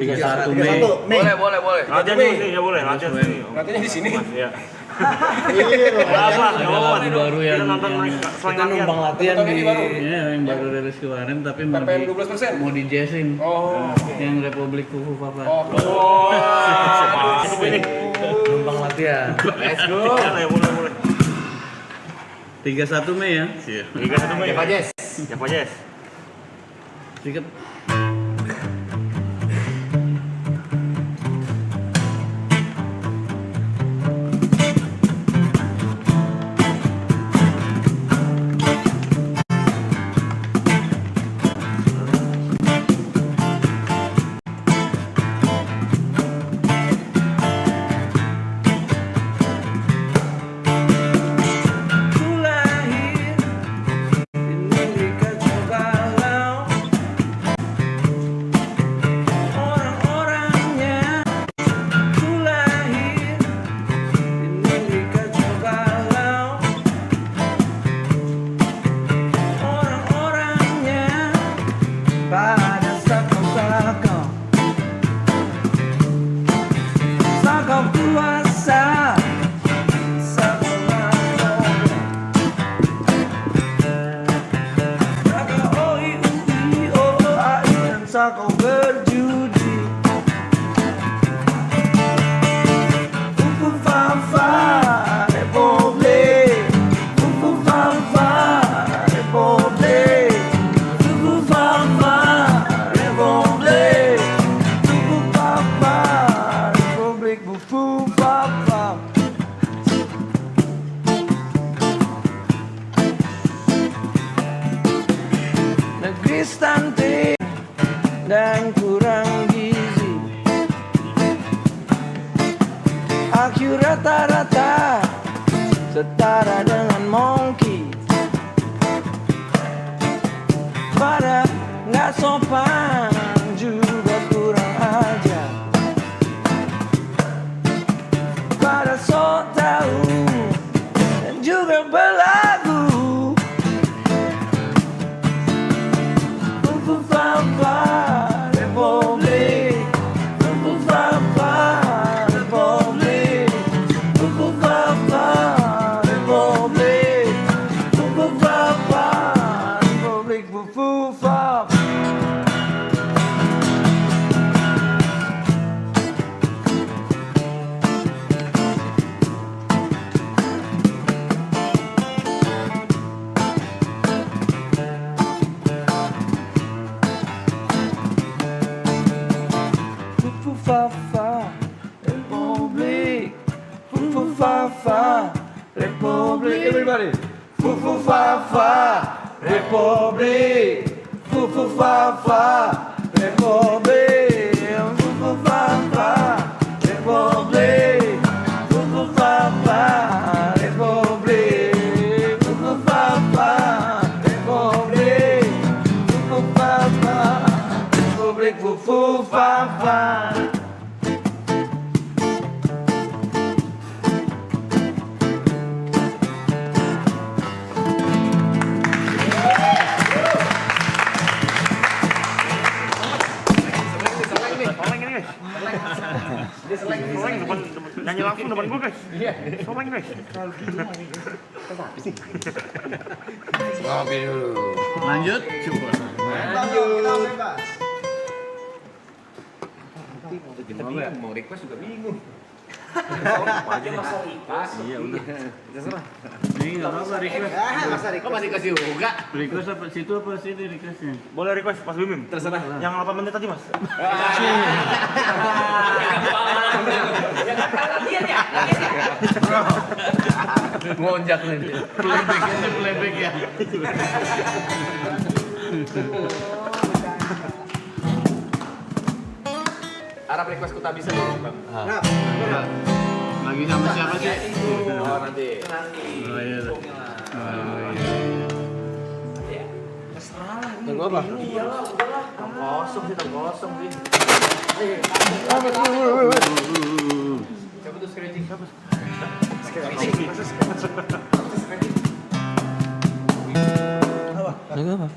31 Mei. Boleh. Latihan dulu sih, ya boleh. Latihan sih. Latihannya di sini. Mas, ya. Iya. Apa? Ada Nggak apa-apa. lagu baru yang Kita nonton selain kita latihan. numpang latihan Nontonnya di di baru. Iya, yang baru rilis kemarin tapi mau PPM di 12%. mau di jazzin. Oh. Yang Republik Kuku Papa. Oh. Masuk ini. numpang latihan. Let's go. Ya, boleh. 31 Mei ya. Iya. 31 Mei. Java Jazz. Java Jazz. Sikat. Kau berjudi Fufu Fafa Republik Fufu Fafa Republik Fufu Fafa Republik Fufu Fafa Republik Fufu Fafa Negeri stunting dan kurang gizi. IQ rata-rata setara dengan monkey. Pada nggak sopan juga kurang ajar. Pada so tahu dan juga belagu. Fufu Fafa Republik Fufu Fafa Republik Fufu Fafa Republik Fufu Fafa Republik Fufu Fafa Fufu Fafa Republik Fufu Fafa Republik Everybody Fufu Fafa Republik Fufu Fafa Republik Fufu Fafa Republik Fufu Fafa Republik Fufu Fafa Republik Fufu Fafa Republik Fufu Fafa Soleng depan nyanyi langsung depan gue guys. Iya. Soleng guys. Ngopi dulu. Lanjut. Coba. Kita bingung mau request juga bingung. Iya udah. Ini nggak apa-apa request. Kok masih kasih juga? Request apa situ apa sini requestnya? Boleh request Mas Bimim. Terserah. Yang 8 menit tadi Mas. Ngonjak nih. Playback ya. setelah request kita bisa dong bang. Lagi sama siapa sih? Oh nanti. Oh iya. Yang apa? Iyalah, udahlah. Kosong sih. Siapa tuh scratching? Lagu apa?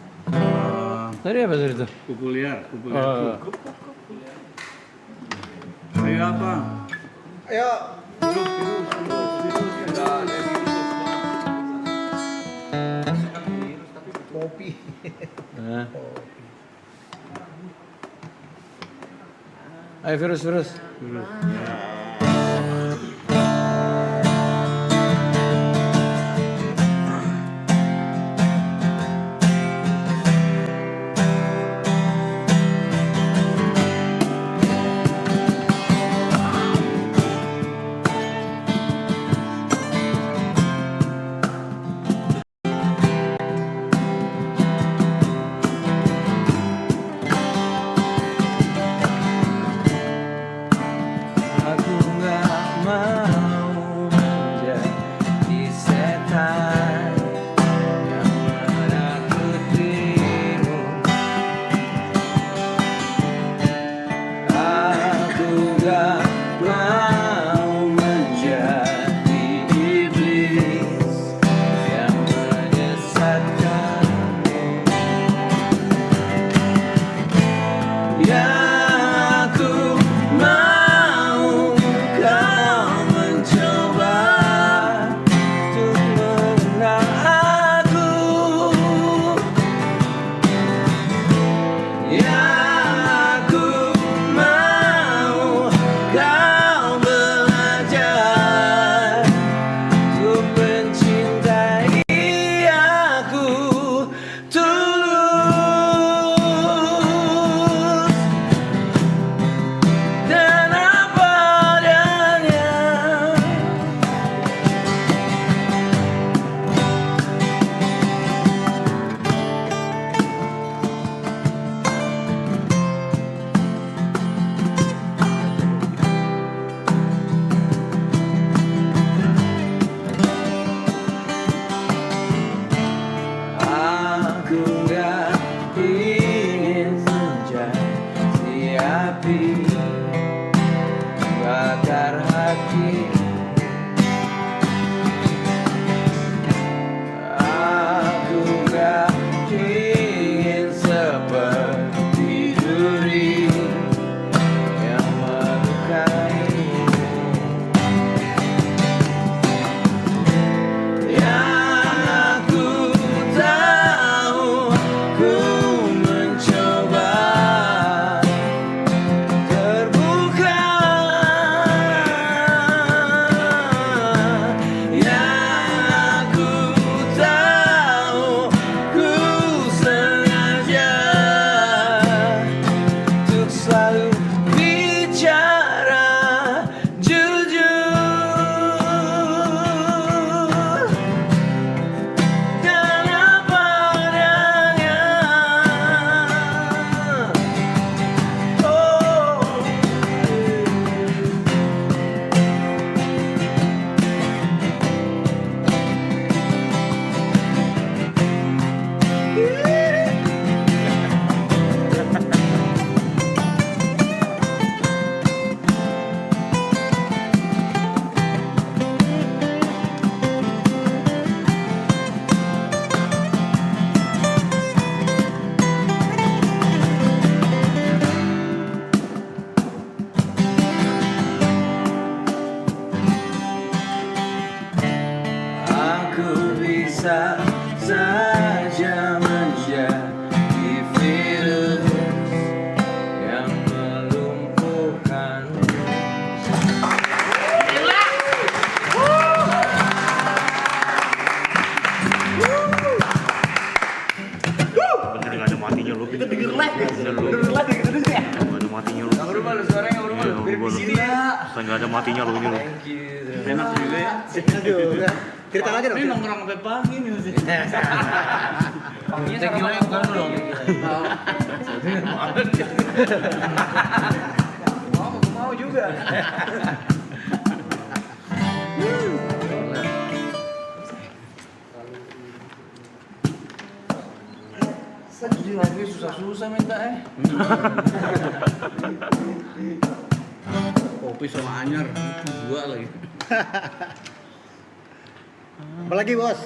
Tadi apa tadi tuh? Kuku liar. Ayo apa? Ayo. Kopi. Ayo virus. Aku nggak mau menjadi setan yang menakutimu. Aku nggak mau menjadi iblis yang menyesatkanmu. Ya aku mau kau mencoba untuk mengenal aku. Ya aku mau kau belajar untuk mencintai aku tulus dan apa adanya. Aku gak ingin menjadi api bakar hati. Aku gak ingin seperti duri yang melukaimu. Yang aku tahu ku mencoba terbuka. Yang aku tahu ku sengaja untuk selalu bicara jujur dan apa adanya. Aku bisa saja menjadi virus yang melumpuhkan. Bener nggak ada matinya lu. Itu denger live ya? Bener lu. Denger live ya? Gitu ya? Nggak ada matinya lu. Nggak berubah lu suaranya nggak berubah. Iya, Biar di sini ya. Nggak ada matinya lu ini lu. Enak juga ya. Aduh, cerita lagi dong. Ini nongkrong sampai pagi nih masih. Paginya Thank you sama bukan dong. Mau. juga. Sedih lagi susah-susah minta kopi sama anyar dua lagi. Apalagi bos?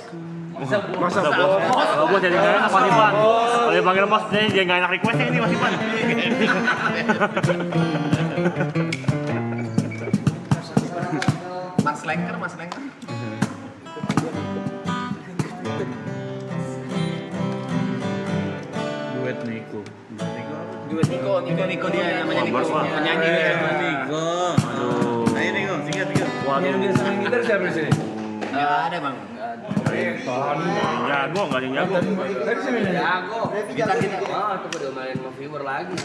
Masa bos? Kalau bos jadi nggak enak Mas Ivan. Kalau dipanggil bos jadi nggak enak requestnya ini Mas Ivan. Mas Lengker. Duet Niko. Niko dia namanya Niko. Penyanyi Niko. Aduh. Ayo Niko, singkat. Waduh. Yang sering gitar siapa di sini? Nggak ada bang. Jago nggak ada yang jago. Tadi sini Jago. Kita coba diomelin sama viewer lagi.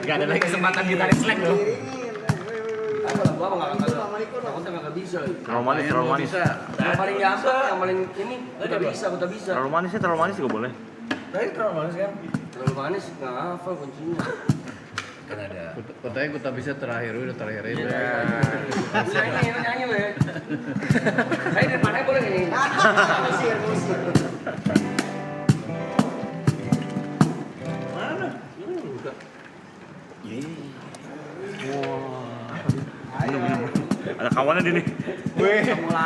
Nggak ada lagi kesempatan gitaris slang loh. Gua nggak bisa. Terlalu manis. Yang paling gampang, yang paling ini udah bisa. Terlalu manis juga boleh. Tadi terlalu manis kan? Terlalu manis nggak hafal kuncinya. Kan ada. Kotanya Kota Bisa terakhir udah terakhir itu. Bisa ini nyanyi lo ya. Saya dari mana boleh ini? Musir. Ada kawannya di nih.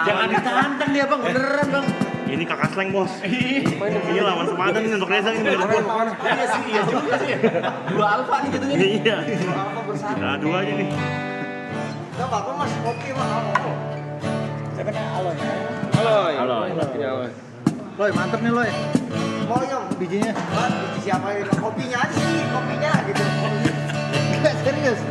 Jangan ditantang dia bang, beneran bang. Ini kakak slang bos. Ini lawan sepadan ini untuk Reza ini menurut gua. Iya juga sih. Dua alfa nih jatuhnya. Iya. Apa bersama? Nah, dua aja nih. Enggak apa-apa Mas, kopi mah. Saya kan Aloy. Halo. Loy, mantep nih Loy. Mau nyom Bijinya. biji siapa ini? Kopinya aja sih, kopinya gitu. Enggak serius.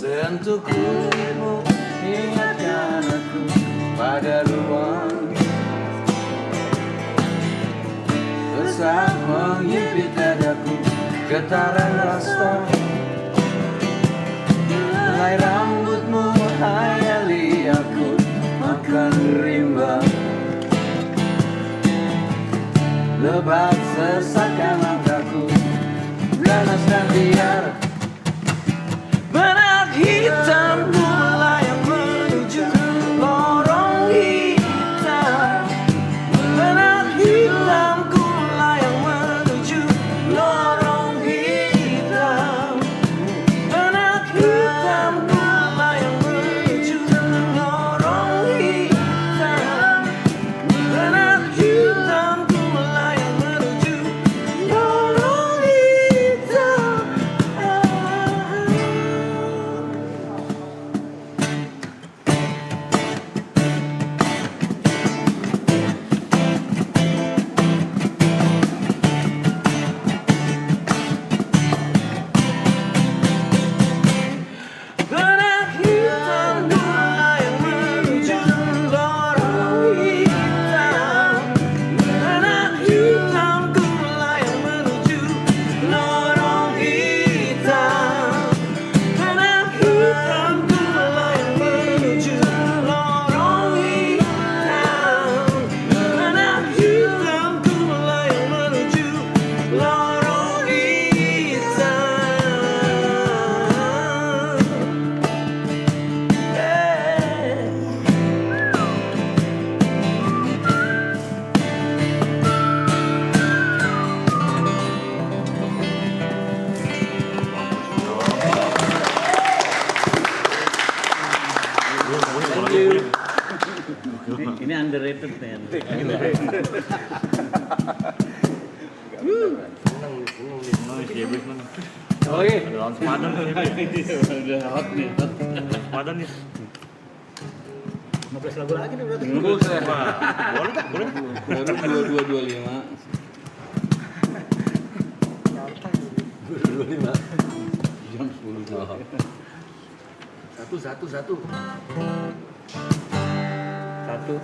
Sentuh kulitmu ingatkan aku pada ruang sesaat menghimpit dadaku getaran rasa helai rambutmu hayali aku makan rimba lebat sesakan langkahku ganas dan liar. Benak hitam melayang menuju lorong hitam. Benak hitamku melayang menuju lorong hitam. Benak hitamku melayang menuju lorong hitam. Benak hitamku melayang menuju Thank you. Ini underrated nih. Oh iya. Ada lawan sepadan nih. Udah hot nih. Sepadan nih. 15 lagu lagi nih berarti. Boleh, boleh. Baru 2225. Jam 10. Satu. Satu.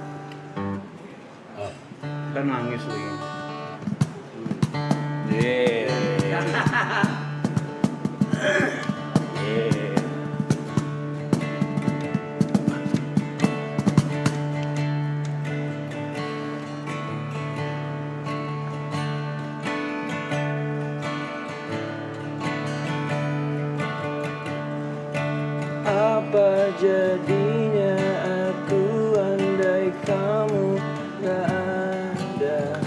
Kan nangis lagi. Apa jadinya aku andai kamu gak ada?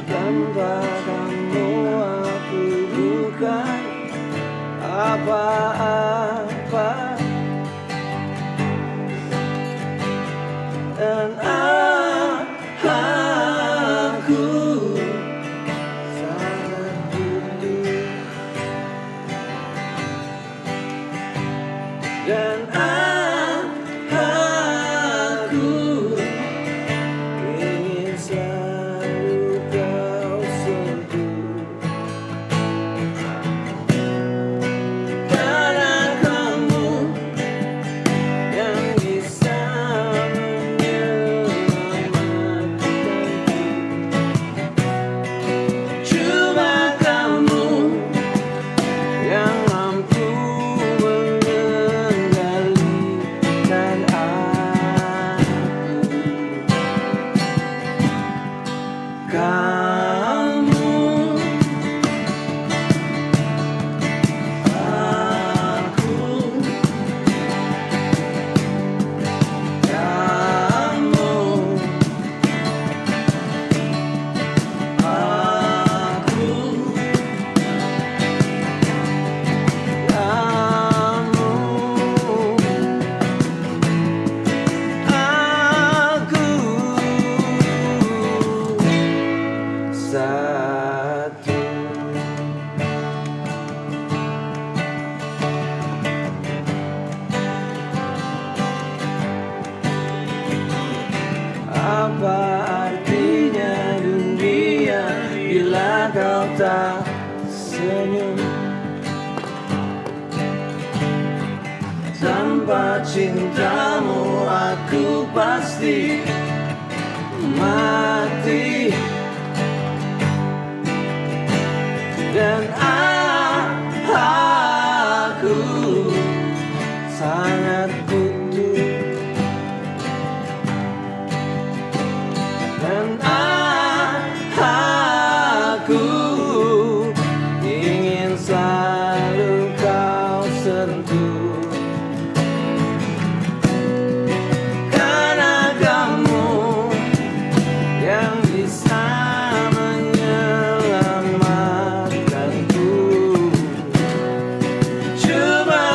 Tanpa kamu aku bukan apa-apa. Dan aku sangat butuh. Dan aku ingin selalu kau sentuh. Karena kamu yang bisa menyelamatkanku. Cuma kamu yang mampu mengendalikan aku. Kamu, aku, kamu, aku. Satu. Apa artinya dunia bila kau tak senyum? Tanpa cintamu aku pasti mati. Dan aku sangat butuh. Dan aku ingin selalu kau sentuh. Karena kamu yang bisa menyelamatkanku. Cuma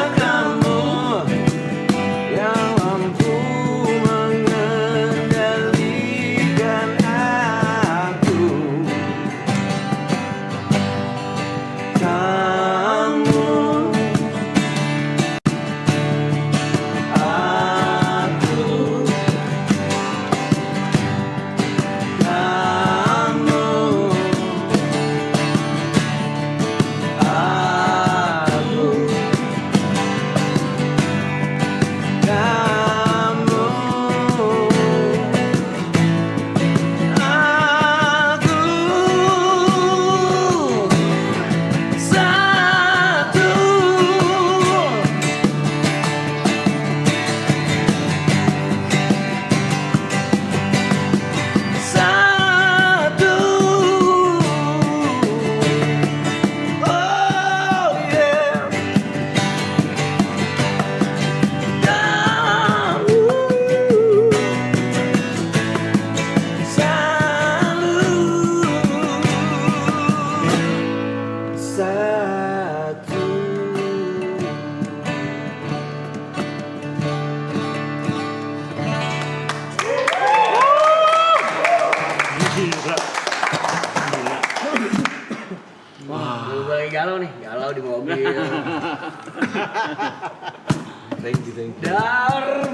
Thank you. Dar,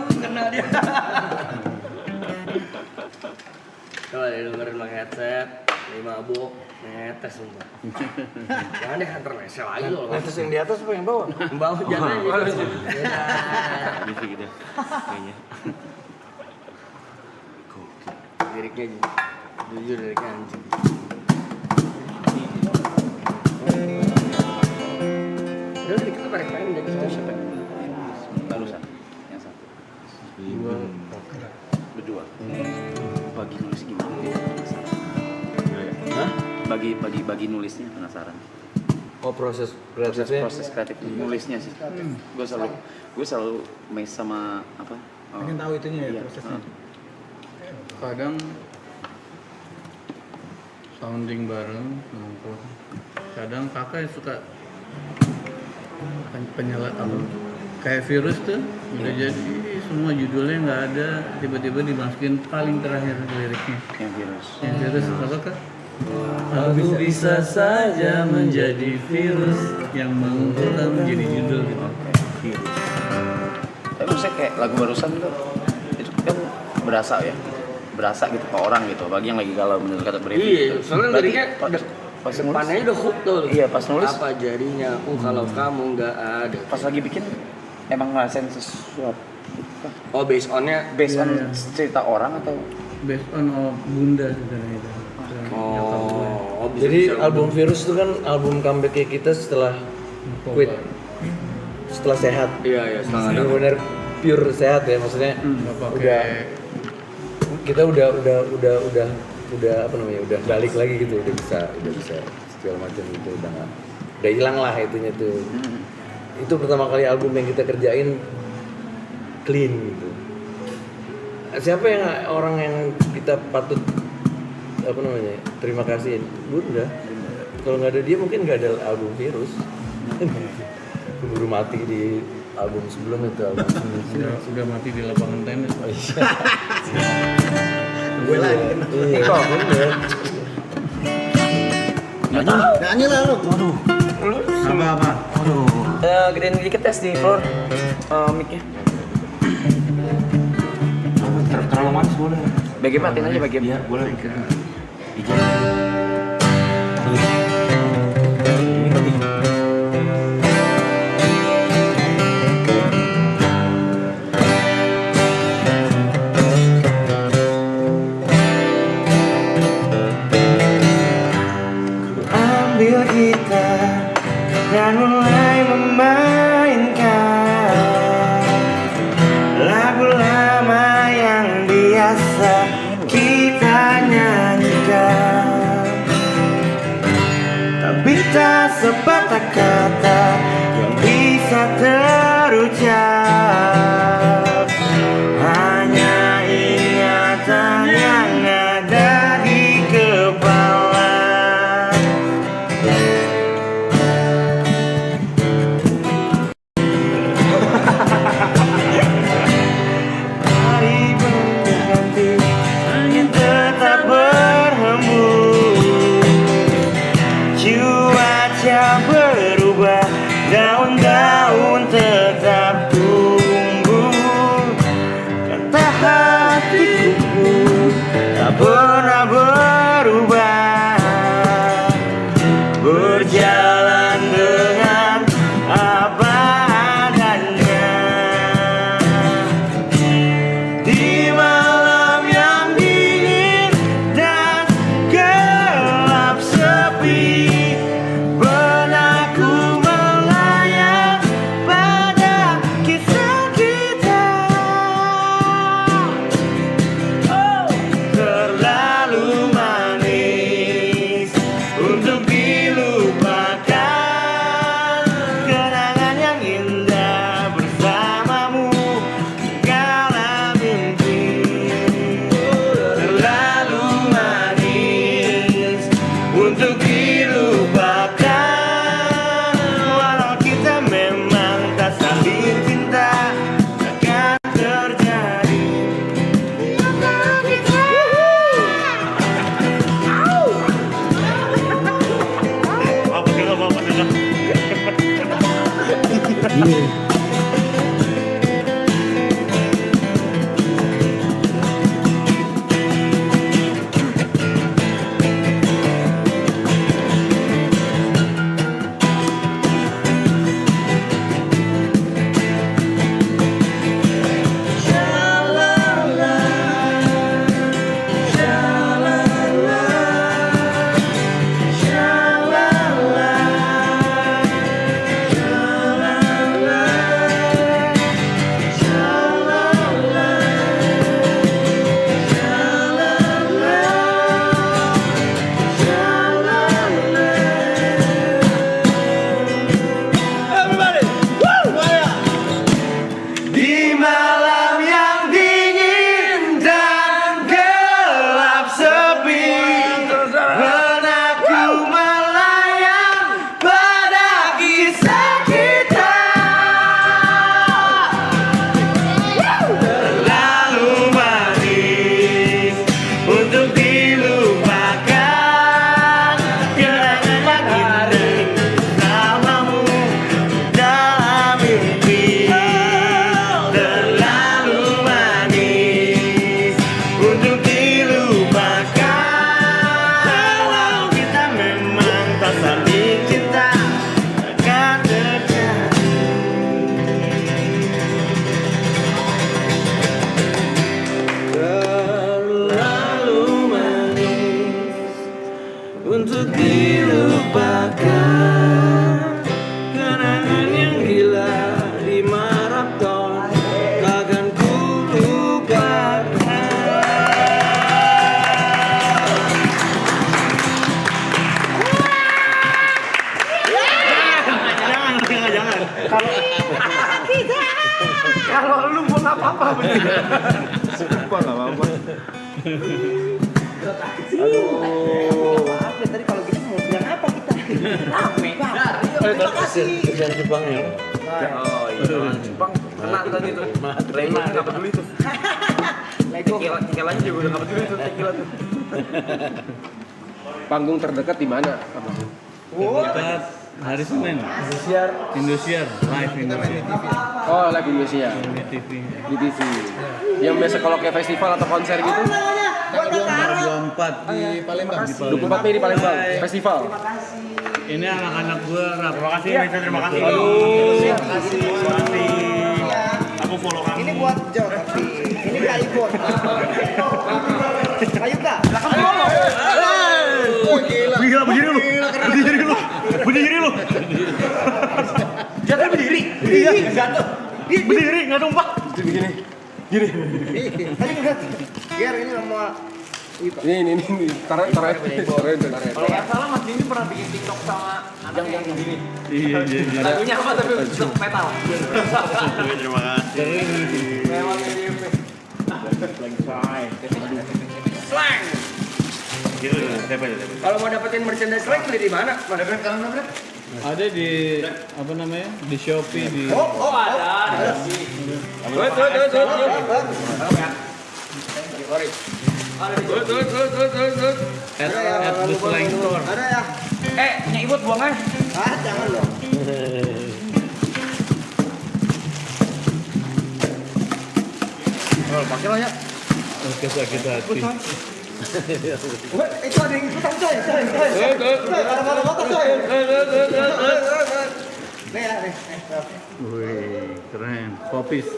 kena dia. Coba deh dengerin pakai headset, 5 mabuk, netes sumpah. Jangan deh antar lesel lagi loh. Netes yang di atas apa yang bawah? Yang bawah jangan aja. Bisa gitu kayaknya. Liriknya jujur liriknya anjing. Udah kita tarik-tarik jadi siapa? Barusan yang satu. Berdua. Bagi nulis gimana? Hah? Bagi nulisnya penasaran. Oh, proses kreatifnya. Proses kreatif nulisnya sih. Gue selalu mes sama apa? Pengen tahu itunya ya iya, prosesnya. Kadang sounding bareng nongkrong. Kadang kakak yang suka penyelat apa kayak virus tuh udah jadi semua judulnya nggak ada, tiba-tiba dimasukin paling terakhir liriknya yang virus apa kak? Aku bisa saja menjadi virus yang mengumpulkan menjadi judul gitu. Tapi maksudnya kayak lagu barusan tuh itu kan berasa gitu ke orang gitu, bagi yang lagi galau menurut kata briefing. Iya, soalnya liriknya pas depannya udah hook tuh. Iya, pas nulis apa jadinya aku kalau kamu nggak ada. Pas lagi bikin emang ngerasain sesuatu. Oh, based on cerita orang atau based on bunda sebenarnya itu. Oh, Jadi album Virus itu kan album comeback kita setelah quit, setelah sehat. Iya, setelah benar-benar pure sehat ya, maksudnya udah kita udah apa namanya, udah balik lagi gitu, udah bisa segala macam gitu, udah hilang lah itunya tuh. Itu pertama kali album yang kita kerjain clean gitu. Siapa yang orang yang kita patut apa namanya terima kasih? Bunda. Kalau nggak ada dia mungkin nggak ada album Virus. Keburu mati di album sebelum itu, album sudah mati di lapangan tenis. Oh iya. Gue lagi kena. Iya, bener. Nyanyi lah lu. Waduh. Apa? Waduh. Gedein dikit tes di floor mic-nya. Terlalu manis boleh. BG matiin aja BG. Iya, boleh. Ambil gitar dan mulai memainkan lagu lama yang biasa kita nyanyikan. Di malam yang dingin dan gelap sepi, benakku melayang pada kisah kita. Terlalu manis untuk dilupakan, kenangan indah bersamamu dalam mimpi. Terlalu manis untuk dilupakan, walau kita memang tak saling cinta, akan terjadi. Terlalu manis untuk dilupakan, kenangan yang gila di maraton takkan ku lupakan. Jangan. Kalau lu mau apa-apa bener. Sumpah enggak apa-apa. Maaf ya, tadi kalau gitu mau bilang apa kita? Rame banget. Terima kasih. Kerjaan Jepang ya. Oh iya, Jepang kena tadi tuh. Lema nggak peduli tuh. Lego. Tekilannya juga udah nggak peduli tuh tekila tuh. Panggung terdekat di mana? Kita hari Senin. Indosiar live Indosiar. Oh, lagi Indonesia Di TV. di TV. Yang biasa kalau kayak festival atau konser gitu. Tanggal 24 Di Palembang. 24 Mei di Palembang, festival. Ini anak-anak gue rap. Terima kasih, Vincent. Terima kasih. Aduh. Terima kasih. Aku follow kamu. Ini buat Jo, tapi ini Kak Ibon. Ayo Kak, belakang dulu. Gila, berdiri lu. Berdiri lu. Jatuh berdiri. Iya. Jatuh. Berdiri, nggak tumpah. Gini. Tadi enggak. Biar ini sama Ini. Taruh. Kalau nggak salah Mas Dini pernah bikin TikTok sama anak yang begini. Iya. Lagunya apa tapi tetap metal. Terima kasih. Lewat PDP. Slang. Gitu, siapa aja. Kalau mau dapetin merchandise slang beli di mana? Mas? Ada di apa namanya? Di Shopee di Oh ada. at the Slang Store. ada ya. Punya Ibut buang aja. Jangan dong. Oh, pakai lah ya. Oke, sakit hati. Itu ada yang ikutan coy. Ada motor coy. Nih ya, nih. Wih, keren. Popis.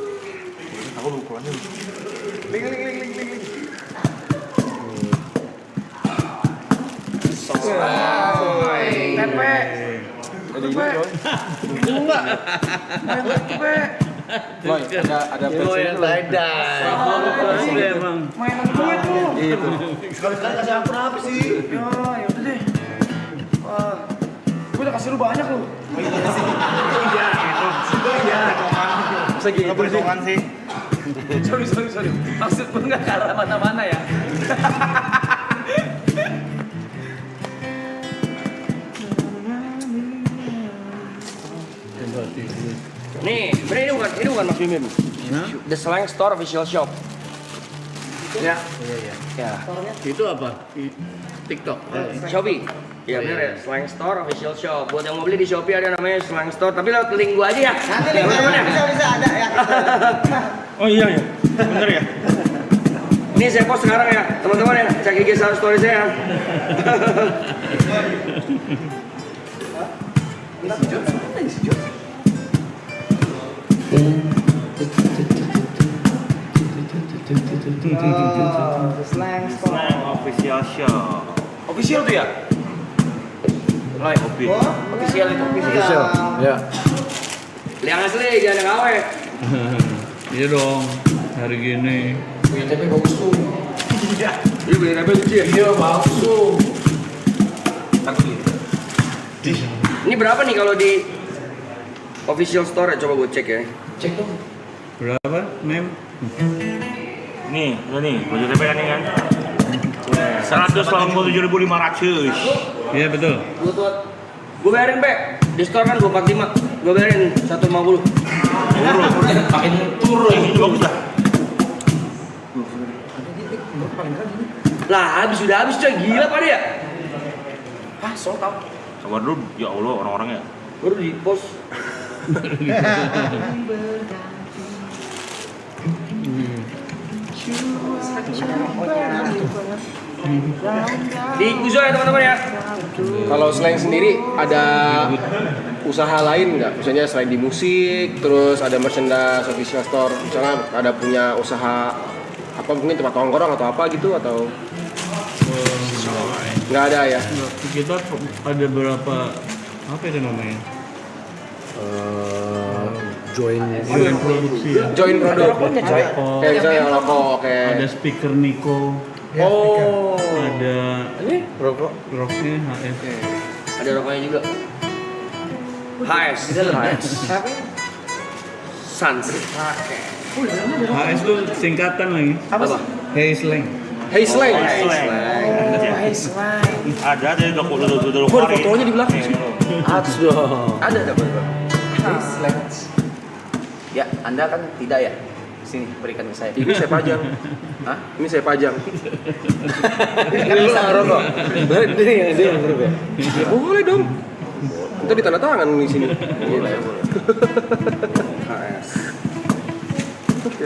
Ling. Tepe. Boy, ada Lo yang tie-dye. Emang. Mainan gue tuh. Itu. Sekali-sekali kasih aku apa sih? Ya udah deh. Wah, gue udah kasih lu banyak lu. Segi potongan sih. Sorry. Maksud gue nggak ke arah mana-mana ya. Nih, ini bukan Mas Bimim. The Slang Store official shop. Ya. Ya. Itu apa? TikTok. Shopee. Iya bener ya, Slang Store official shop. Buat yang mau beli di Shopee ada namanya Slang Store, tapi lewat link gua aja ya. Nanti linknya bisa ada ya. Oh iya ya, bener ya. Ini saya post sekarang ya, teman-teman ya, cek IG story saya. Slang Store. Official show. Official tuh ya? Official itu official. Ya. Yang asli jangan yang KW. Iya dong. Hari gini. WTP bagus tuh. Iya, WTP lucu ya? Iya, bagus tuh. Ini berapa nih kalau di official store ya? Coba gue cek ya. Cek dong. Berapa, Mem? Nih, udah nih, baju TP kan nih kan. 187.500. Iya betul. Gue bayarin, Pe. Di store kan 245. Gue bayarin 150. Makin turun. Ini bagus dah. Lah, sudah habis coy. Gila pada ya? Hah, sold out. Sabar dulu, ya Allah orang-orang ya. Baru di post. Di Kuzo ya teman-teman ya. Kalau selain sendiri ada usaha lain nggak? Misalnya selain di musik, terus ada merchandise official store, misalnya ada punya usaha apa mungkin tempat tongkrong atau apa gitu atau nggak ada ya? Kita ada berapa apa itu namanya? Join Produksi ya. Join produk. Rokok. Kayak misalnya rokok, kayak Ada speaker Nico. oh, Ada ini rokok. roknya HS. Ada rokoknya juga. HS. Sans. HS itu singkatan lagi. Apa? Hey Slang. hey slang. Ada udah Oh, ada fotonya di belakang sih. Atas dong. Ada Ya, Anda kan tidak ya? Sini, berikan ke saya. Ini saya pajang. Hah? Ini saya pajang. Ini lu nggak rokok. Dia yang ngerokok. Ya, boleh dong. Kita ditanda tangan di sini. Boleh.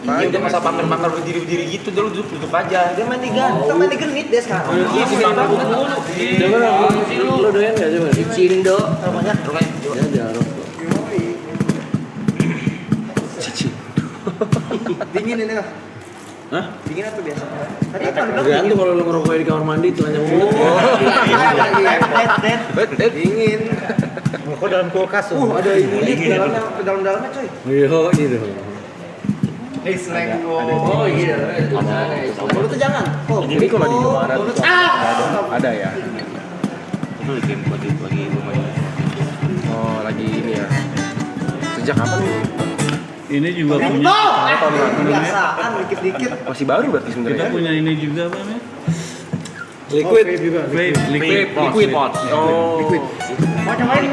Iya, dia masa pamer-pamer berdiri-berdiri gitu dulu duduk aja. Dia mandi ganteng, mandi genit dia sekarang. Iya, sini banget. Dengar lu doyan nggak coba? Cindo. Namanya Ya jangan rokok. dingin ini lah. Hah? Dingin apa biasa? Tadi kan udah Tergantung kalau lu ngerokok di kamar mandi telanjang mulut. dingin. Kok dalam kulkas tuh? Ada ini di dalamnya, dalam-dalamnya coy. Iya gitu. Hey slang. Oh iya. Lu tuh jangan. Oh, Ini kalau di Indomaret ada ya. Itu bikin lagi lumayan. Oh, lagi ini ya. Sejak kapan nih? Ini juga punya biasaan dikit-dikit. Masih baru berarti kita sebenarnya. punya ini juga apa namanya? Liquid. Liquid pots. Oh. Liquid. Mau cobain?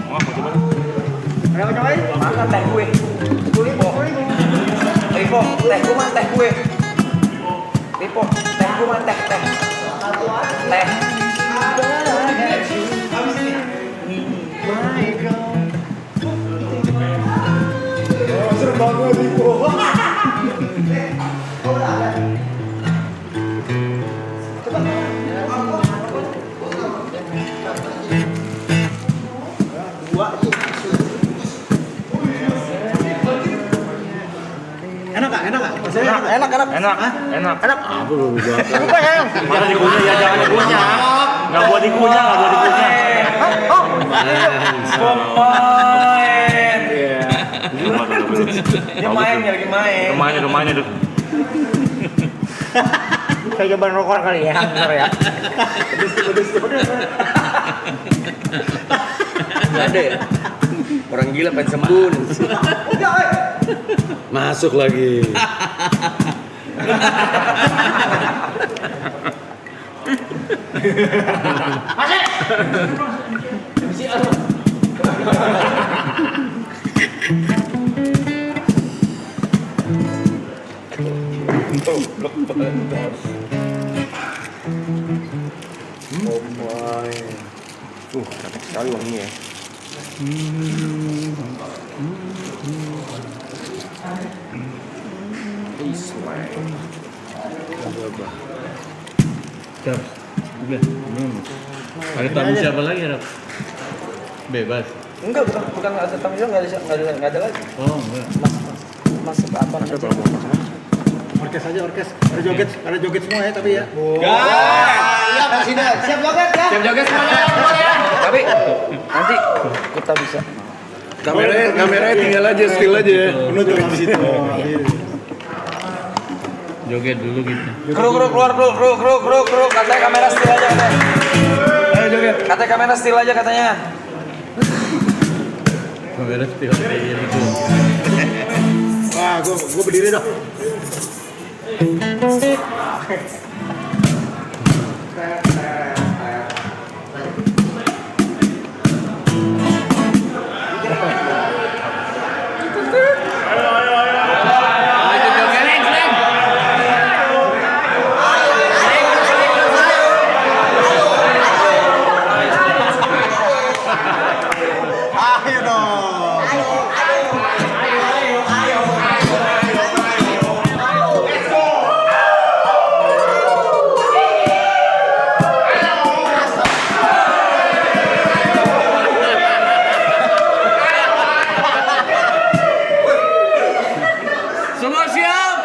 Oh, coba. Ayo cobain. Makan teh gue. Lipo, teh gue mah teh gue. Lipo, teh gue mah teh. Teh. Seru banget Lipo. Enak. Apa lu gua? Jangan dikunyah ya, jangan dikunyah. Nggak buat dikunyah. Dia main ya, lagi main. Rumahnya tuh. Kayak coba rokok kali ya, bener ya. Nggak ada ya? Orang gila pengen sembun. Masuk lagi. Kali wangi ya. Siap. Udah. Ada tamu siapa lagi, Rap? Bebas. Enggak, bukan ada tanggung jawab, nggak ada lagi. Oh, enggak. Mas apa namanya? Orkes aja, orkes. Ada joget semua ya tapi ya. Iya, Mas Ida. Siap joget ya? Siap joget semuanya. Tapi nanti kita bisa. Kameranya tinggal aja, still aja ya. Penutup di situ. Joget dulu gitu. Kru keluar kru. Katanya kamera still aja katanya. Ayo joget. Katanya kamera still aja katanya. Kamera still kayak gitu. Wah, gua berdiri dah. Semua siap?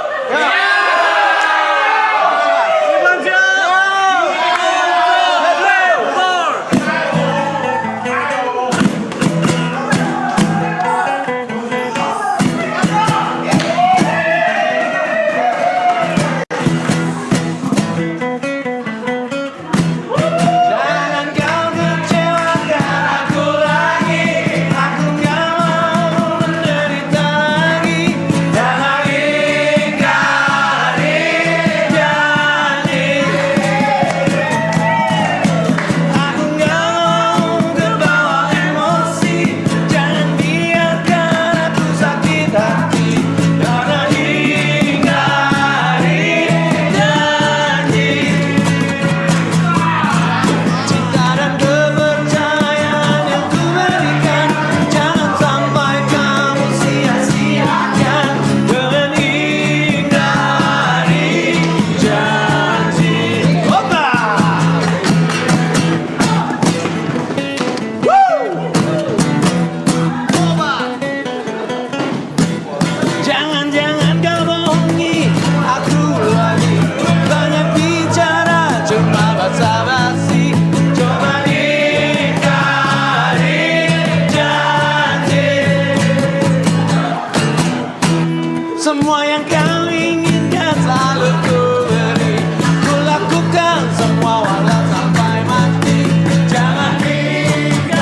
Semua yang kau inginkan selalu ku beri. Ku lakukan semua walau sampai mati. Jangan ingkari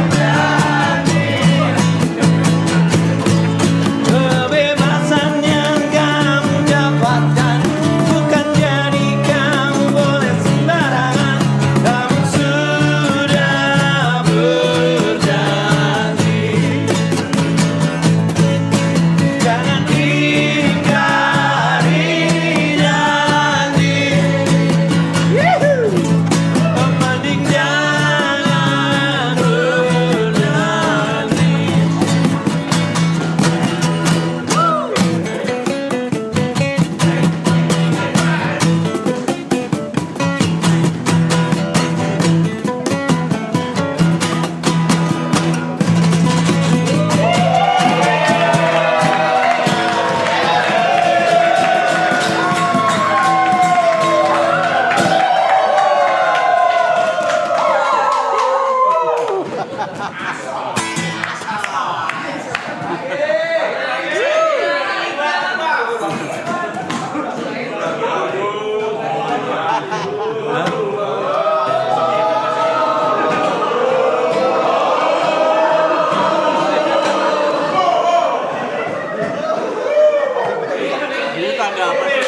janji. Kebebasan yang kamu dapatkan bukan jadi kamu boleh sembarangan. Kamu sudah berjanji. Jangan ingkari janji. Mending jangan berjanji. Ini tanda apa sih?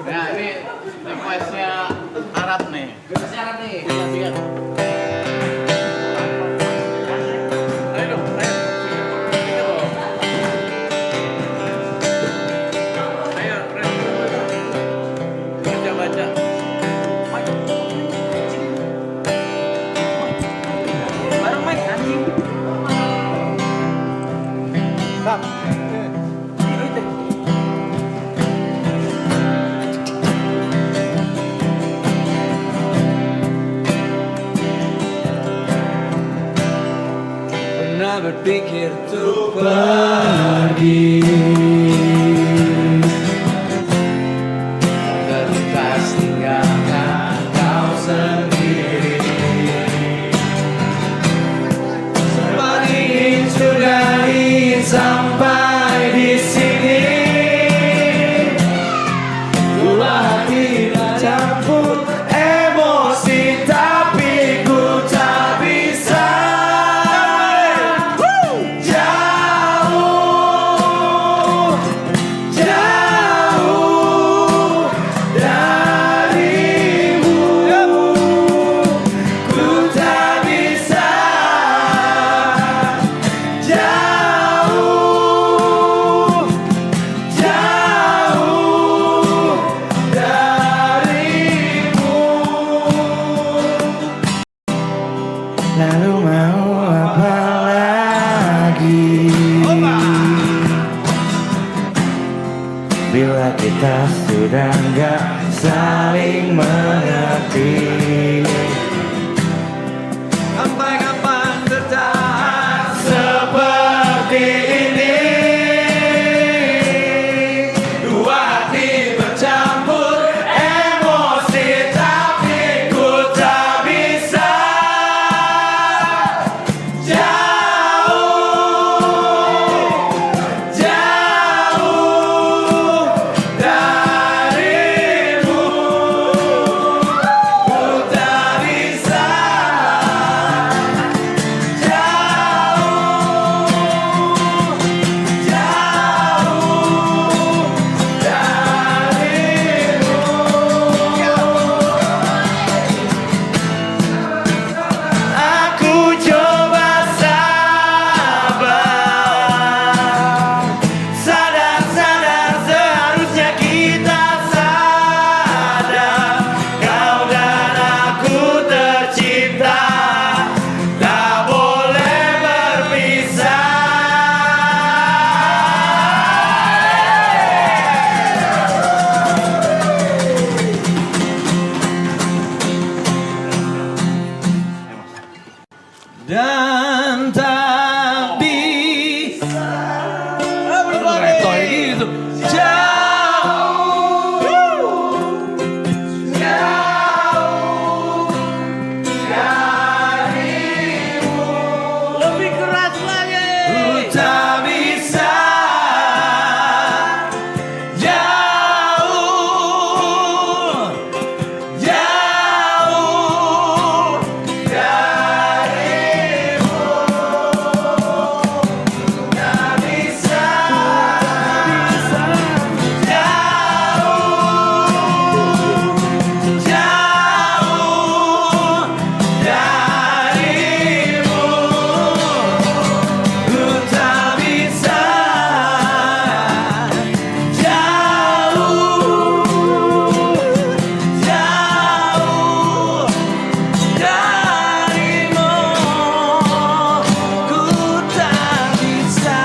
Nah, ini requestnya Arab nih. Requestnya Arab nih. Lihat. berpikir untuk pergi. Terlintas tinggalkan kau sendiri. Seperti ingin sudahi sampai di sini. Dua hati bercampur emosi tapi ku tak bisa. Jauh, jauh darimu. Ku tak bisa. Jauh, jauh darimu. Lalu mau apa lagi? Bila kita sudah nggak saling mengerti. Sampai kapan bertahan seperti ini? Dua hati bercampur emosi tapi ku tak bisa. Jauh, jauh darimu. Ku tak bisa. Aku coba sabar, sadar seharusnya kita sadar. Kau dan aku tercipta, tak boleh berpisah. Dan tak bisa bertoy gitu. Jauh, jauh darimu. Lebih keras lagi. Ku tak bisa. Jauh, jauh darimu. Tak bisa. Jauh, jauh darimu. Ku tak bisa. Jauh, jauh darimu. Ku tak bisa.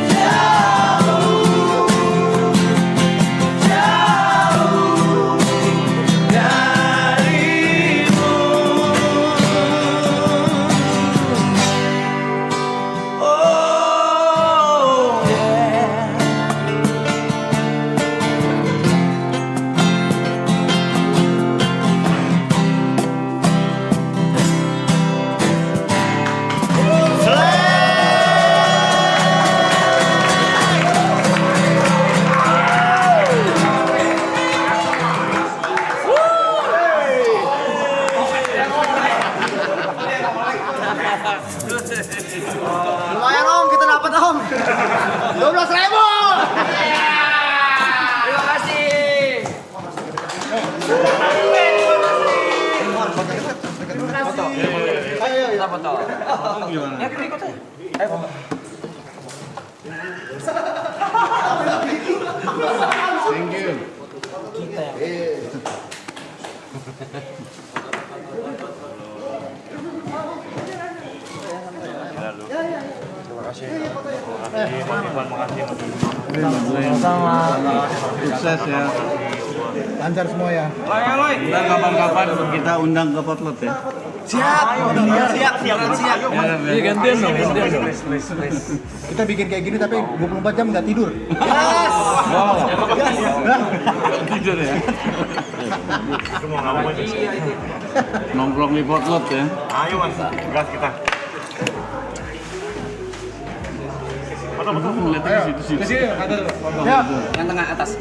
Jauh, jauh darimu. Oh yeah. Lumayan om, kita dapat om. 12.000. Terima kasih. Ayo, kita foto. Ya, kita ikut aja. Ayo foto. Thank you. Kita yang Terima kasih. Makasih, Mas Ivan, makasih, Mas Ivan. Sama-sama. Sukses ya. Lancar semua ya. Ntar kapan-kapan kita undang ke potlot ya. Siap. Iya gantian dong. Kita bikin kayak gini tapi 24 jam nggak tidur. Tidur ya. Nongkrong di potlot ya. Ayo mas, gas kita. Aku ngeliatnya di situ-situ. Ya. Yang tengah atas.